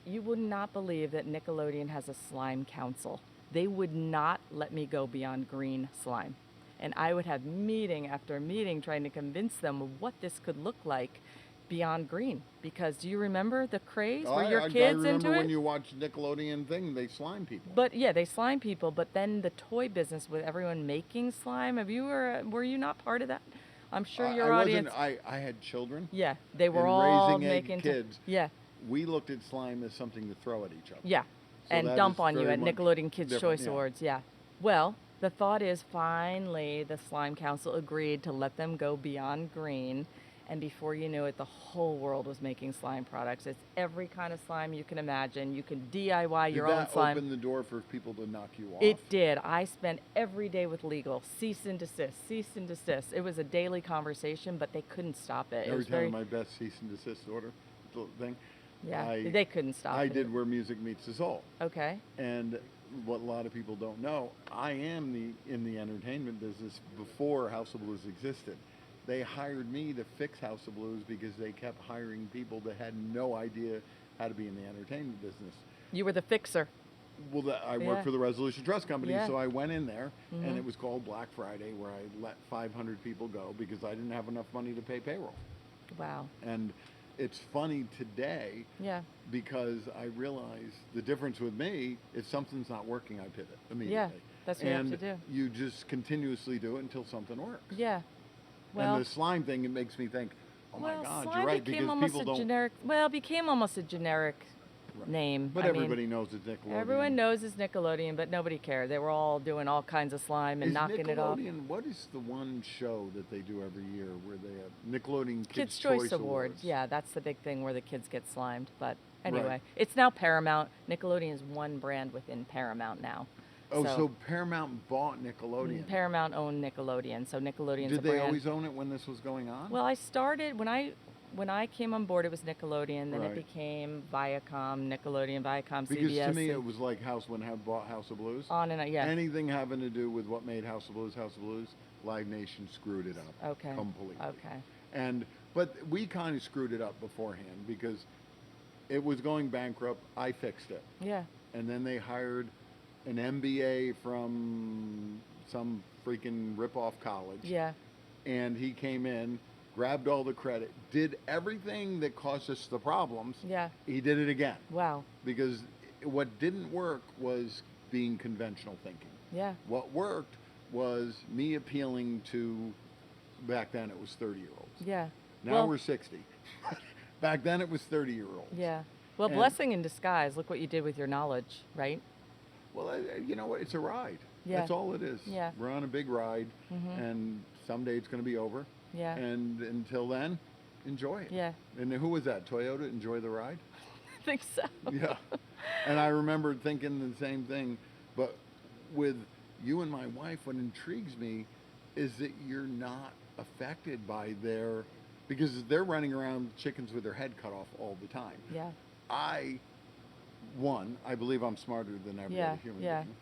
you would not believe that Nickelodeon has a slime council. They would not let me go beyond green slime. And I would have meeting after meeting trying to convince them of what this could look like beyond green. Because do you remember the craze? Were your kids I remember into when it? you watched Nickelodeon thing, they slime people. But yeah, they slime people. But then the toy business with everyone making slime. Were you not part of that? I'm sure your I audience. I had children. Yeah, they were and all raising egg making kids. Yeah, We looked at slime as something to throw at each other. yeah, So and that dump is on you very at much Nickelodeon Kids different, Choice yeah. Awards. Yeah. Well, the thought is finally the Slime Council agreed to let them go beyond green, and before you knew it, the whole world was making slime products. It's every kind of slime you can imagine. You can DIY Did your own that slime. open the door for people to knock you off? It did. I spent every day with legal, cease and desist, cease and desist. It was a daily conversation, but they couldn't stop it. It Every was time very, my best cease and desist order thing. yeah, they couldn't stop I it. did Where Music Meets the Soul. Okay. And what a lot of people don't know, I am in the entertainment business before House of Blues existed. They hired me to fix House of Blues because they kept hiring people that had no idea how to be in the entertainment business. You were the fixer. Well, I Yeah. worked for the Resolution Trust Company, Yeah. so I went in there, Mhm. and it was called Black Friday, where I let 500 people go because I didn't have enough money to pay payroll. Wow. And it's funny today Yeah. because I realize the difference with me, if something's not working, I pivot immediately. that's what you have and to do. you just continuously do it until something works. Yeah. Well, and the slime thing, it makes me think, oh well, my God, slime you're right, became because almost people a don't. generic. Well, it became almost a generic name. But I mean, everybody knows it's Nickelodeon. everyone knows it's Nickelodeon, but nobody cared. They were all doing all kinds of slime and Is knocking it off. Nickelodeon, what is the one show that they do every year where they have Nickelodeon Kids' Choice Awards. Yeah, that's the big thing where the kids get slimed. But anyway, Right. it's now Paramount. Nickelodeon is one brand within Paramount now. Oh, so Paramount bought Nickelodeon. Paramount owned Nickelodeon, so Nickelodeon's Did a they brand. always own it when this was going on? Well, I started when I came on board. It was Nickelodeon. Then Right. it became Viacom, Nickelodeon, Viacom, because CBS. to me it and was like when Have bought House of Blues. on and on. Yeah. Anything having to do with what made House of Blues, Live Nation screwed it up. Okay. Completely. Okay. But we kind of screwed it up beforehand because it was going bankrupt. I fixed it. Yeah. And then they hired an MBA from some freaking rip-off college. Yeah. And he came in, grabbed all the credit, did everything that caused us the problems. Yeah. He did it again. Wow. Because what didn't work was being conventional thinking. Yeah. What worked was me appealing to, back then it was 30-year-olds. Yeah. Now Well- we're 60. Back then it was 30-year-olds. Yeah. Well, And- blessing in disguise. Look what you did with your knowledge, right? Well, you know what? It's a ride. Yeah. That's all it is. Yeah. We're on a big ride, and someday it's going to be over. Yeah. And until then, enjoy it. Yeah. And who was that? Toyota, enjoy the ride? I think so. Yeah. And I remember thinking the same thing. But with you and my wife, what intrigues me is that you're not affected by because they're running around chickens with their head cut off all the time. Yeah. I believe I'm smarter than every Yeah, other human yeah. being.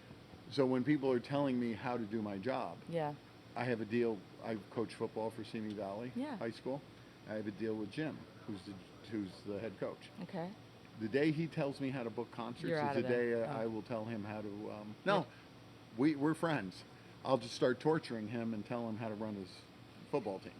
So when people are telling me how to do my job, Yeah. I have a deal. I coach football for Simi Valley Yeah. High School. I have a deal with Jim, who's the head coach. Okay. The day he tells me how to book concerts You're is out the of there. day Oh. I will tell him how to. No, we're friends. I'll just start torturing him and tell him how to run his football team.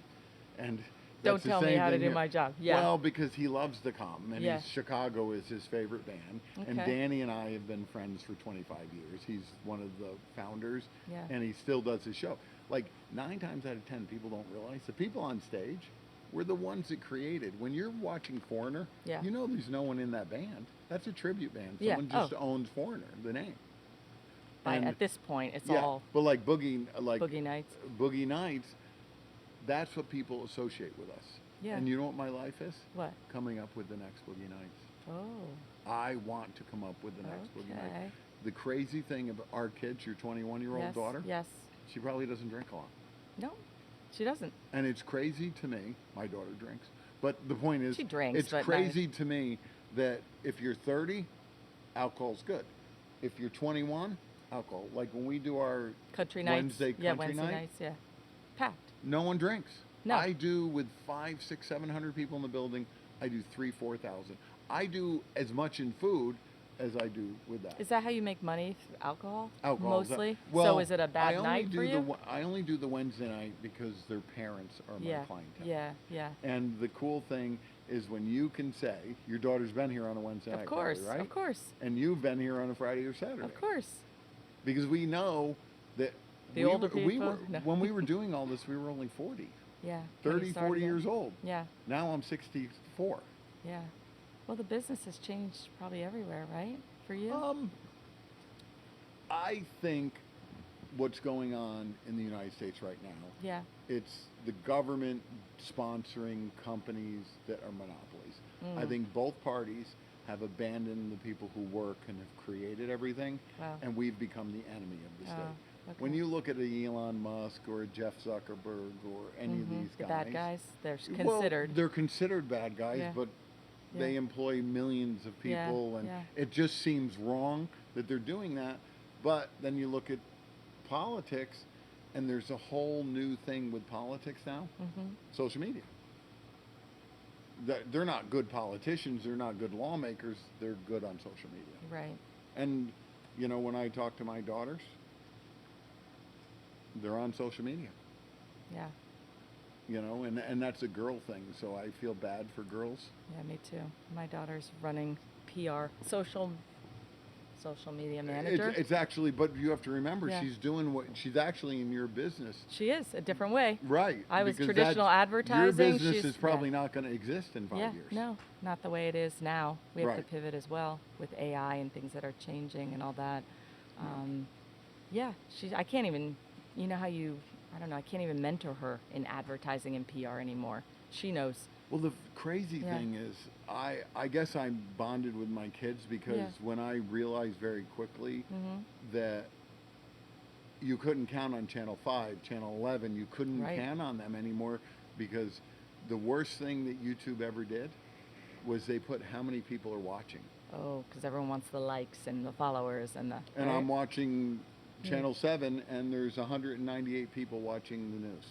And Don't that's the tell me same how to thing do here. my job. Yeah. Well, because he loves to come, and Yeah. Chicago is his favorite band. And Okay. Danny and I have been friends for 25 years. He's one of the founders, Yeah. and he still does his show. Like 9 times out of 10, people don't realize the people on stage were the ones that created. When you're watching Foreigner, Yeah. you know there's no one in that band. That's a tribute band. Yeah. Someone just Oh. owns Foreigner, the name. At this point, it's yeah, all but like Boogie Nights. Boogie Nights, that's what people associate with us. Yeah. And you know what my life is? What? Coming up with the next Boogie Nights. Oh. I want to come up with the next Boogie Okay. Nights. The crazy thing about our kids, your 21-year-old Yes. daughter, Yes. she probably doesn't drink a lot. No, she doesn't. And it's crazy to me, my daughter drinks, but the point is, She drinks, it's but not- crazy to me that if you're 30, alcohol's good. If you're 21, alcohol. Like when we do our Country nights. Wednesday Yeah, country Wednesday night, nights. Yeah. Packed. no one drinks. No. I do with 500, 600, 700 people in the building. I do 3,000, 4,000. I do as much in food as I do with that. Is that how you make money? Alcohol? Alcohol is that- Mostly. Well, so is it a I bad only night do for you? I only do the Wednesday night because their parents are my Yeah. clientele. Yeah. Yeah. And the cool thing is when you can say your daughter's been here on a Wednesday Of night, course. probably, right? Of course. And you've been here on a Friday or Saturday. Of course. Because we know that The we older were, we people? were No. when we were doing all this, we were only 40, Yeah. when you 30, started 40 it. years old. Yeah. Now I'm 64. Yeah. Well, the business has changed probably everywhere, right? For you? I think what's going on in the United States right now, yeah. it's the government sponsoring companies that are monopolies. I Mm. think both parties have abandoned the people who work and have created everything, Wow. and we've become the enemy of the Oh, state. okay. When you look at a Elon Musk or a Jeff Zuckerberg or any of these The guys, bad guys, they're well, considered. they're considered bad guys, Yeah. but they Yeah. employ millions of Yeah, people, and yeah. it just seems wrong that they're doing that. But then you look at politics, and there's a whole new thing with politics now: Mhm. social media. They're not good politicians. They're not good lawmakers. They're good on social media. Right. And you know, when I talk to my daughters, they're on social media. Yeah. You know, and that's a girl thing. So I feel bad for girls. Yeah, me too. My daughter's running PR, social media manager. It's actually, but you have to remember, Yeah. she's doing what she's actually in your business. She is a different way. Right. I was because traditional Your advertising. business She's is probably not going to exist in 5 years. No, not the way it is now. We have to Right. pivot as well with AI and things that are changing and all that. Yeah, I can't even, you know how I don't know, I can't even mentor her in advertising and PR anymore. She knows. Well, the crazy Yeah. thing is, I guess I'm bonded with my kids because Yeah. when I realized very quickly Mm-hmm. that you couldn't count on Channel 5, Channel 11, you couldn't Right. count on them anymore because the worst thing that YouTube ever did was they put how many people are watching. Oh, because everyone wants the likes and the followers and the. And right? I'm watching Channel 7 and there's 198 people watching the news.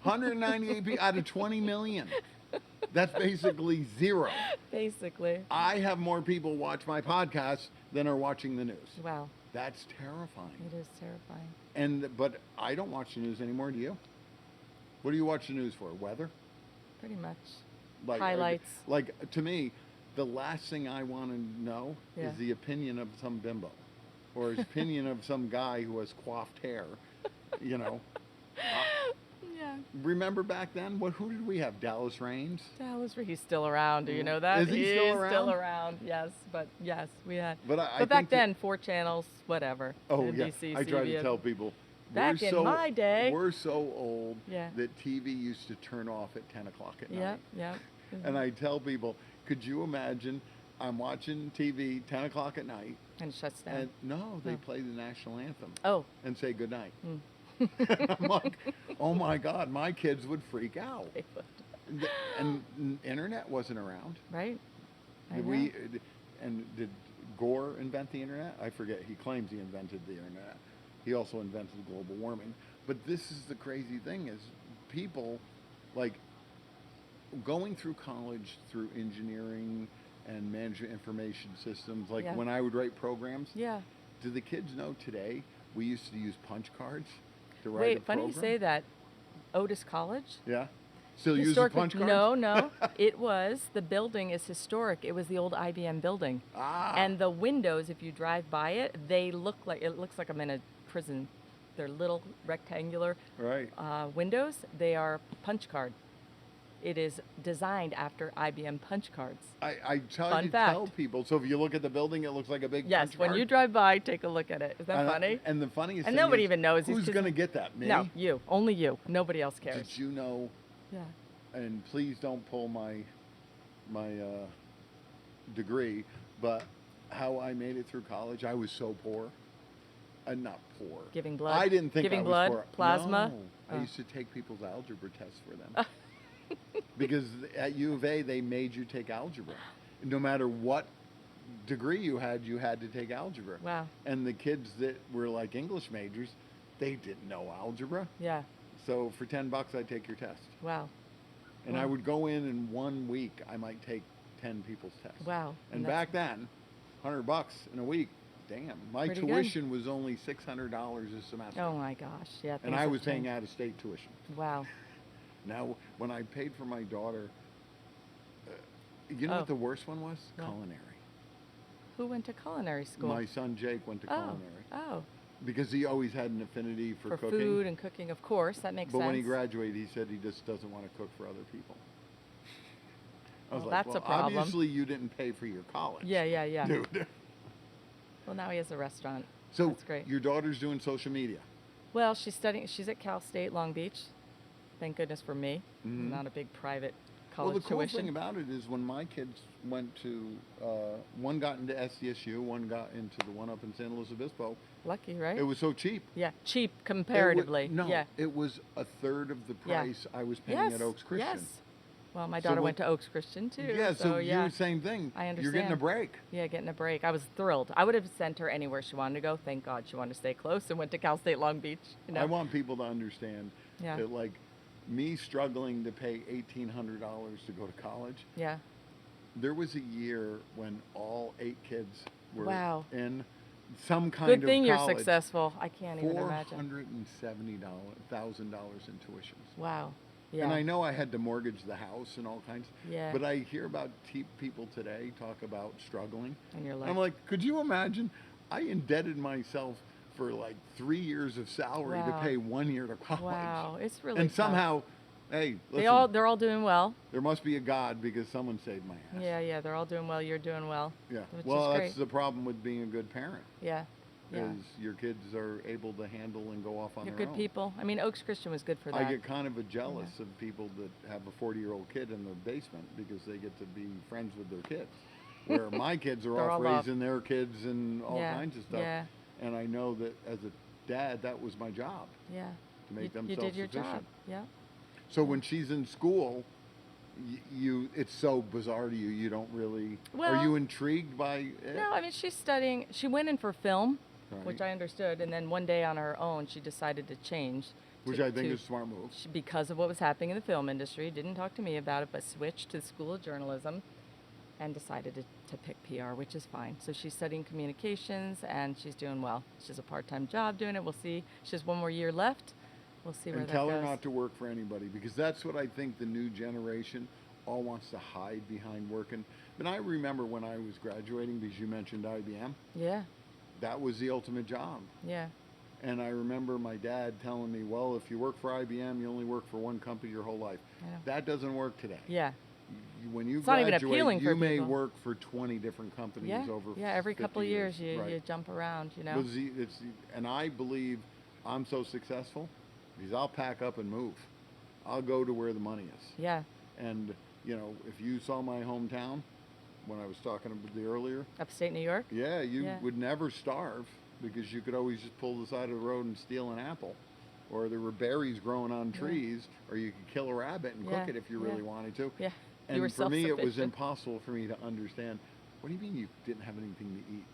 198 people out of 20 million. That's basically zero. Basically. I have more people watch my podcast than are watching the news. Wow, That's terrifying. it is terrifying. But I don't watch the news anymore. Do you? What do you watch the news for? Weather? Pretty much. Like Highlights. Like to me, the last thing I want to know Yeah. is the opinion of some bimbo, or his opinion of some guy who has coiffed hair. You know. Yeah. Remember back then? Who did we have? Dallas Raines. Dallas, he's still around. Do you know that? Is he still He's around? still around. Yes, but yes, we had. But I But back think that- then, 4 channels, whatever. Oh yeah, NBC, I try to CBS. tell people. Back in my day. We're so old Yeah. that TV used to turn off at 10 o'clock at Yep, night. yep. And I tell people, could you imagine? I'm watching TV 10 o'clock at night, And it shuts down. and no, they No. play the national anthem Oh. and say good night. Mm. And I'm like, oh my God, my kids would freak out. They would. And internet wasn't around. Right? I Did know. and did Gore invent the internet? I forget. He claims he invented the internet. He also invented global warming. But this is the crazy thing: is people like going through college through engineering and management information systems. Like Yeah. when I would write programs. Yeah. Do the kids know today? We used to use punch cards to write a Wait, funny program. you say that. Otis College? Yeah. Still use the Historically- punch cards? No. It was, the building is historic. It was the old IBM building. Ah. And the windows, if you drive by it, it looks like I'm in a prison. They're little rectangular Right. windows. They are punch card. It is designed after IBM punch cards. I tell Fun you fact. tell people. So if you look at the building, it looks like a big Yes, punch when card. you drive by, take a look at it. Is that And funny? And the funniest And thing nobody is, even knows. These who's kids- going to get that. Me? No, you. Only you. Nobody else cares. Did you know? Yeah. And please don't pull my degree, but how I made it through college. I was so poor. Not poor. Giving blood? I didn't think Giving I was blood? poor. Plasma? No, Oh. I used to take people's algebra tests for them. Because at U of A they made you take algebra. No matter what degree you had to take algebra. Wow. And the kids that were like English majors, they didn't know algebra. Yeah. So for $10 I'd take your test. Wow. And I Wow. would go in 1 week, I might take 10 people's tests. Wow. And that's- back then, $100 in a week, damn. My Pretty good. tuition was only $600 a semester. Oh my gosh. Yeah. And things I have was paying changed. out-of-state tuition. Wow. Now, when I paid for my daughter, you know Oh. what the worst one was? What? Culinary. Who went to culinary school? My son Jake went to oh. culinary Oh. because he always had an affinity for cooking. food and cooking, of course. That makes But sense. when he graduated, he said he just doesn't want to cook for other people. I was Well, like, that's a well, problem. obviously you didn't pay for your college. Yeah. Dude. Well, now he has a restaurant. So That's great. your daughter's doing social media. Well, she's studying. She's at Cal State Long Beach. Thank goodness for me. Mhm. Not a big private Well, college the cool tuition. thing about it is when my kids went to, one got into SDSU, one got into the one up in San Luis Obispo. Lucky, right? It was so cheap. Yeah, cheap It wa- comparatively. no, Yeah. it was a third of the Yeah. price I was paying Yes. at Oaks Christian. Yes. Well, my So daughter what- went to Oaks Christian too. Yeah, so yeah. you same thing. I You're getting a understand. break. Yeah, getting a break. I was thrilled. I would have sent her anywhere she wanted to go. Thank God she wanted to stay close and went to Cal State Long Beach. You know? I want people to understand Yeah. that, like, me struggling to pay $1,800 to go to college. Yeah. There was a year when all 8 kids were Wow. in some kind Good of thing you're college. successful. I can't even imagine. $470,000 in tuitions. Wow. Yeah. And I know I had to mortgage the house and all kinds. Yeah. But I hear about people today talk about struggling. And you're like, I'm like, could you imagine? I indebted myself for like 3 years of salary to Wow. pay 1 year to college. wow, it's really And tough. somehow, hey, listen, They're all doing well. there must be a God because someone saved my ass. Yeah, they're all doing well. You're doing well. Yeah. Which Well, is that's great. the problem with being a good parent. Yeah. Yeah. Is your kids are able to handle and go off on You're their good own. people. I mean, Oaks Christian was good for that. I get kind of jealous of people that have a 40-year-old kid in their basement because they get to be friends with their kids. Where my kids are They're off all off. raising their kids and all Yeah, kinds of stuff. yeah. And I know that as a dad, that was my job, Yeah. to make them You did your self-sufficient. job. Yeah. So when she's in school, it's so bizarre to you. You don't really. Are Well, you intrigued by it? No, I mean, she's studying. She went in for film, which Right. I understood, and then one day on her own, she decided to change. Which I think is a smart move. Because of what was happening in the film industry. Didn't talk to me about it, but switched to the School of Journalism and decided to pick PR, which is fine. So she's studying communications and she's doing well. She has a part-time job doing it. We'll see. She has 1 more year left. We'll see where And that tell goes. her not to work for anybody because that's what I think the new generation all wants to hide behind working. And I remember when I was graduating, because you mentioned IBM, Yeah, that was the ultimate job. yeah, And I remember my dad telling me, well, if you work for IBM, you only work for one company your whole life. I know. That doesn't work today. yeah, When you It's not even graduate, appealing for you may people. work for 20 different companies yeah. over Yeah, every couple 50 of years you Right. jump around, you know. But and I believe I'm so successful because I'll pack up and move. I'll go to where the money is. Yeah, And, if you saw my hometown when I was talking about the earlier, upstate New York. yeah, you Yeah. would never starve because you could always just pull the side of the road and steal an apple. Or there were berries growing on Yeah. trees, or you could kill a rabbit and Yeah, cook it if you yeah. really wanted to. Yeah, And you were for me, it was self-sufficient. impossible for me to understand. What do you mean you didn't have anything to eat?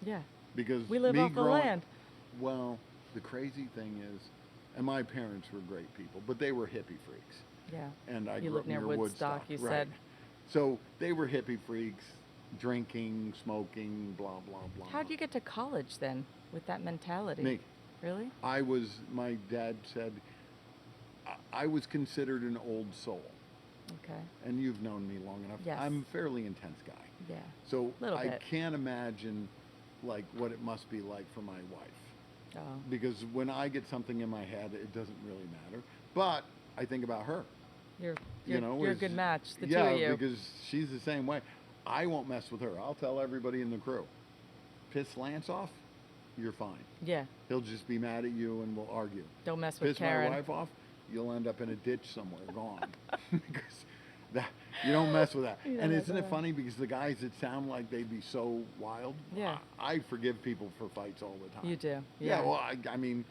Yeah, Because we live me off the growing- land. Well, the crazy thing is, and my parents were great people, but they were hippie freaks. Yeah. And I You grew live up near near Woodstock, you right. said. So they were hippie freaks, drinking, smoking, blah blah blah. How'd you get to college then with that mentality? Me. Really? My dad said, I was considered an old soul. Okay. And you've known me long enough. Yes. I'm a fairly intense guy. Yeah. So Little I bit. can't imagine like what it must be like for my wife. Oh. Because when I get something in my head, it doesn't really matter. But I think about her. You're You know, a is- good match, the yeah, two of you. because she's the same way. I won't mess with her. I'll tell everybody in the crew. Piss Lance off, you're fine. Yeah. He'll just be mad at you and we'll argue. Don't mess with Piss Karen. my wife off, you'll end up in a ditch somewhere, gone. Because you don't mess with that. You And don't isn't mess it with funny because the guys that sound like they'd be so wild, Yeah. I forgive people for fights all the time. You do. Yeah, well, I mean,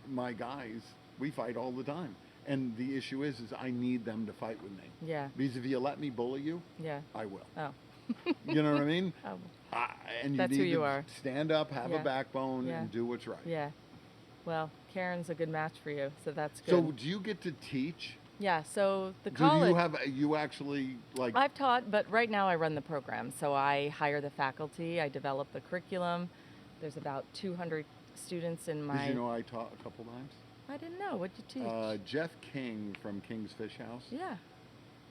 my guys, we fight all the time. And the issue is I need them to fight with me. Yeah. Because if you let me bully you, Yeah. I will. Oh. You know what I mean? Oh. And you That's need who you to are. stand up, have Yeah. a backbone, Yeah. and do what's right. Yeah. Well, Karen's a good match for you, so that's good. So do you get to teach? yeah. So the Do college. you actually like? I've taught, but right now I run the program. So I hire the faculty, I develop the curriculum. There's about 200 students in my. Did you know I taught a couple times? I didn't know. What'd you teach? Jeff King from King's Fish House yeah.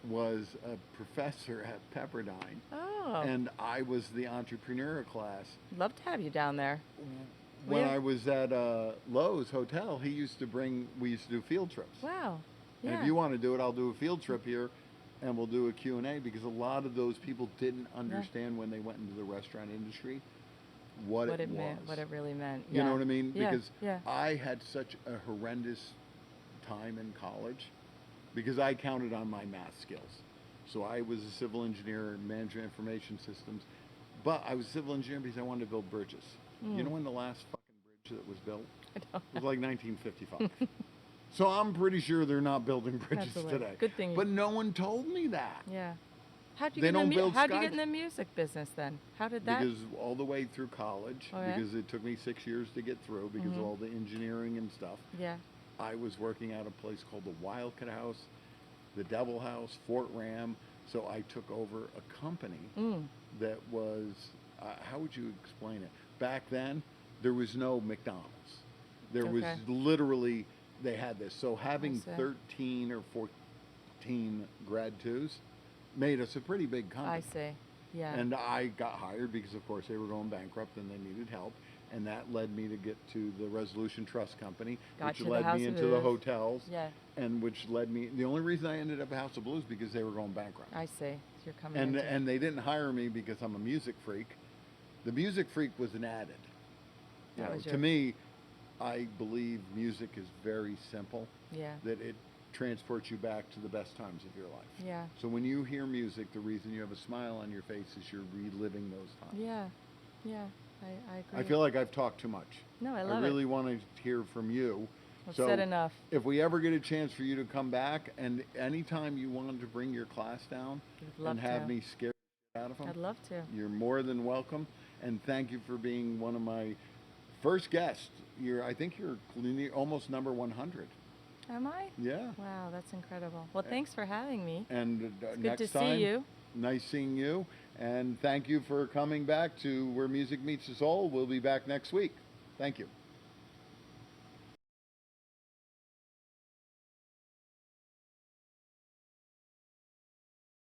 was a professor at Pepperdine, Oh. and I was the entrepreneur class. Love to have you down there. When Yeah. I was at Lowe's Hotel, we used to do field trips. Wow. And Yeah. if you want to do it, I'll do a field trip here, and we'll do a Q&A because a lot of those people didn't understand when they went into the restaurant industry what it was. meant, what it really meant. You know Yeah. what I mean? Yeah, Because yeah. I had such a horrendous time in college because I counted on my math skills. So I was a civil engineer in management information systems, but I was a civil engineer because I wanted to build bridges. You know when the last fucking bridge that was built? It was like 1955. So I'm pretty sure they're not building bridges Absolutely. today. Good thing you- But no one told me that. Yeah. How'd you They get don't in the build How'd you sky- get in the music business then? How did that? Because all the way through college, Oh, yeah? because it took me 6 years to get through because of all the engineering and stuff. yeah. I was working at a place called the Wildcat House, the Devil House, Fort Ram. So I took over a company that was, how would you explain it? Back then, there was no McDonald's. There was Okay. literally, they had this. So having see. 13 or teen grad twos, made us a pretty big company. I see. Yeah. And I got hired because, of course, they were going bankrupt and they needed help. And that led me to get to the Resolution Trust Company, Got which you the led House me of into the Blues. hotels. Yeah. And which led me, the only reason I ended up at House of Blues because they were going bankrupt. I see. You're coming And, into and they didn't hire me because I'm a music freak. The music freak was an added. You That know, was to your- me, I believe music is very simple, Yeah. that it transports you back to the best times of your life. Yeah. So when you hear music, the reason you have a smile on your face is you're reliving those times. Yeah. Yeah. I agree. I feel like I've talked too much. No, I love really want to hear from you. I've So said enough. if we ever get a chance for you to come back, and anytime you wanted to bring your class down I'd love and have to. me scare the out of them, I'd love to. you're more than welcome. And thank you for being one of my first guests. I think you're almost number 100. Am I? Yeah. Wow, that's incredible. Well, thanks for having me. And It's good next to time, see you. nice seeing you. And thank you for coming back to Where Music Meets the Soul. We'll be back next week. Thank you.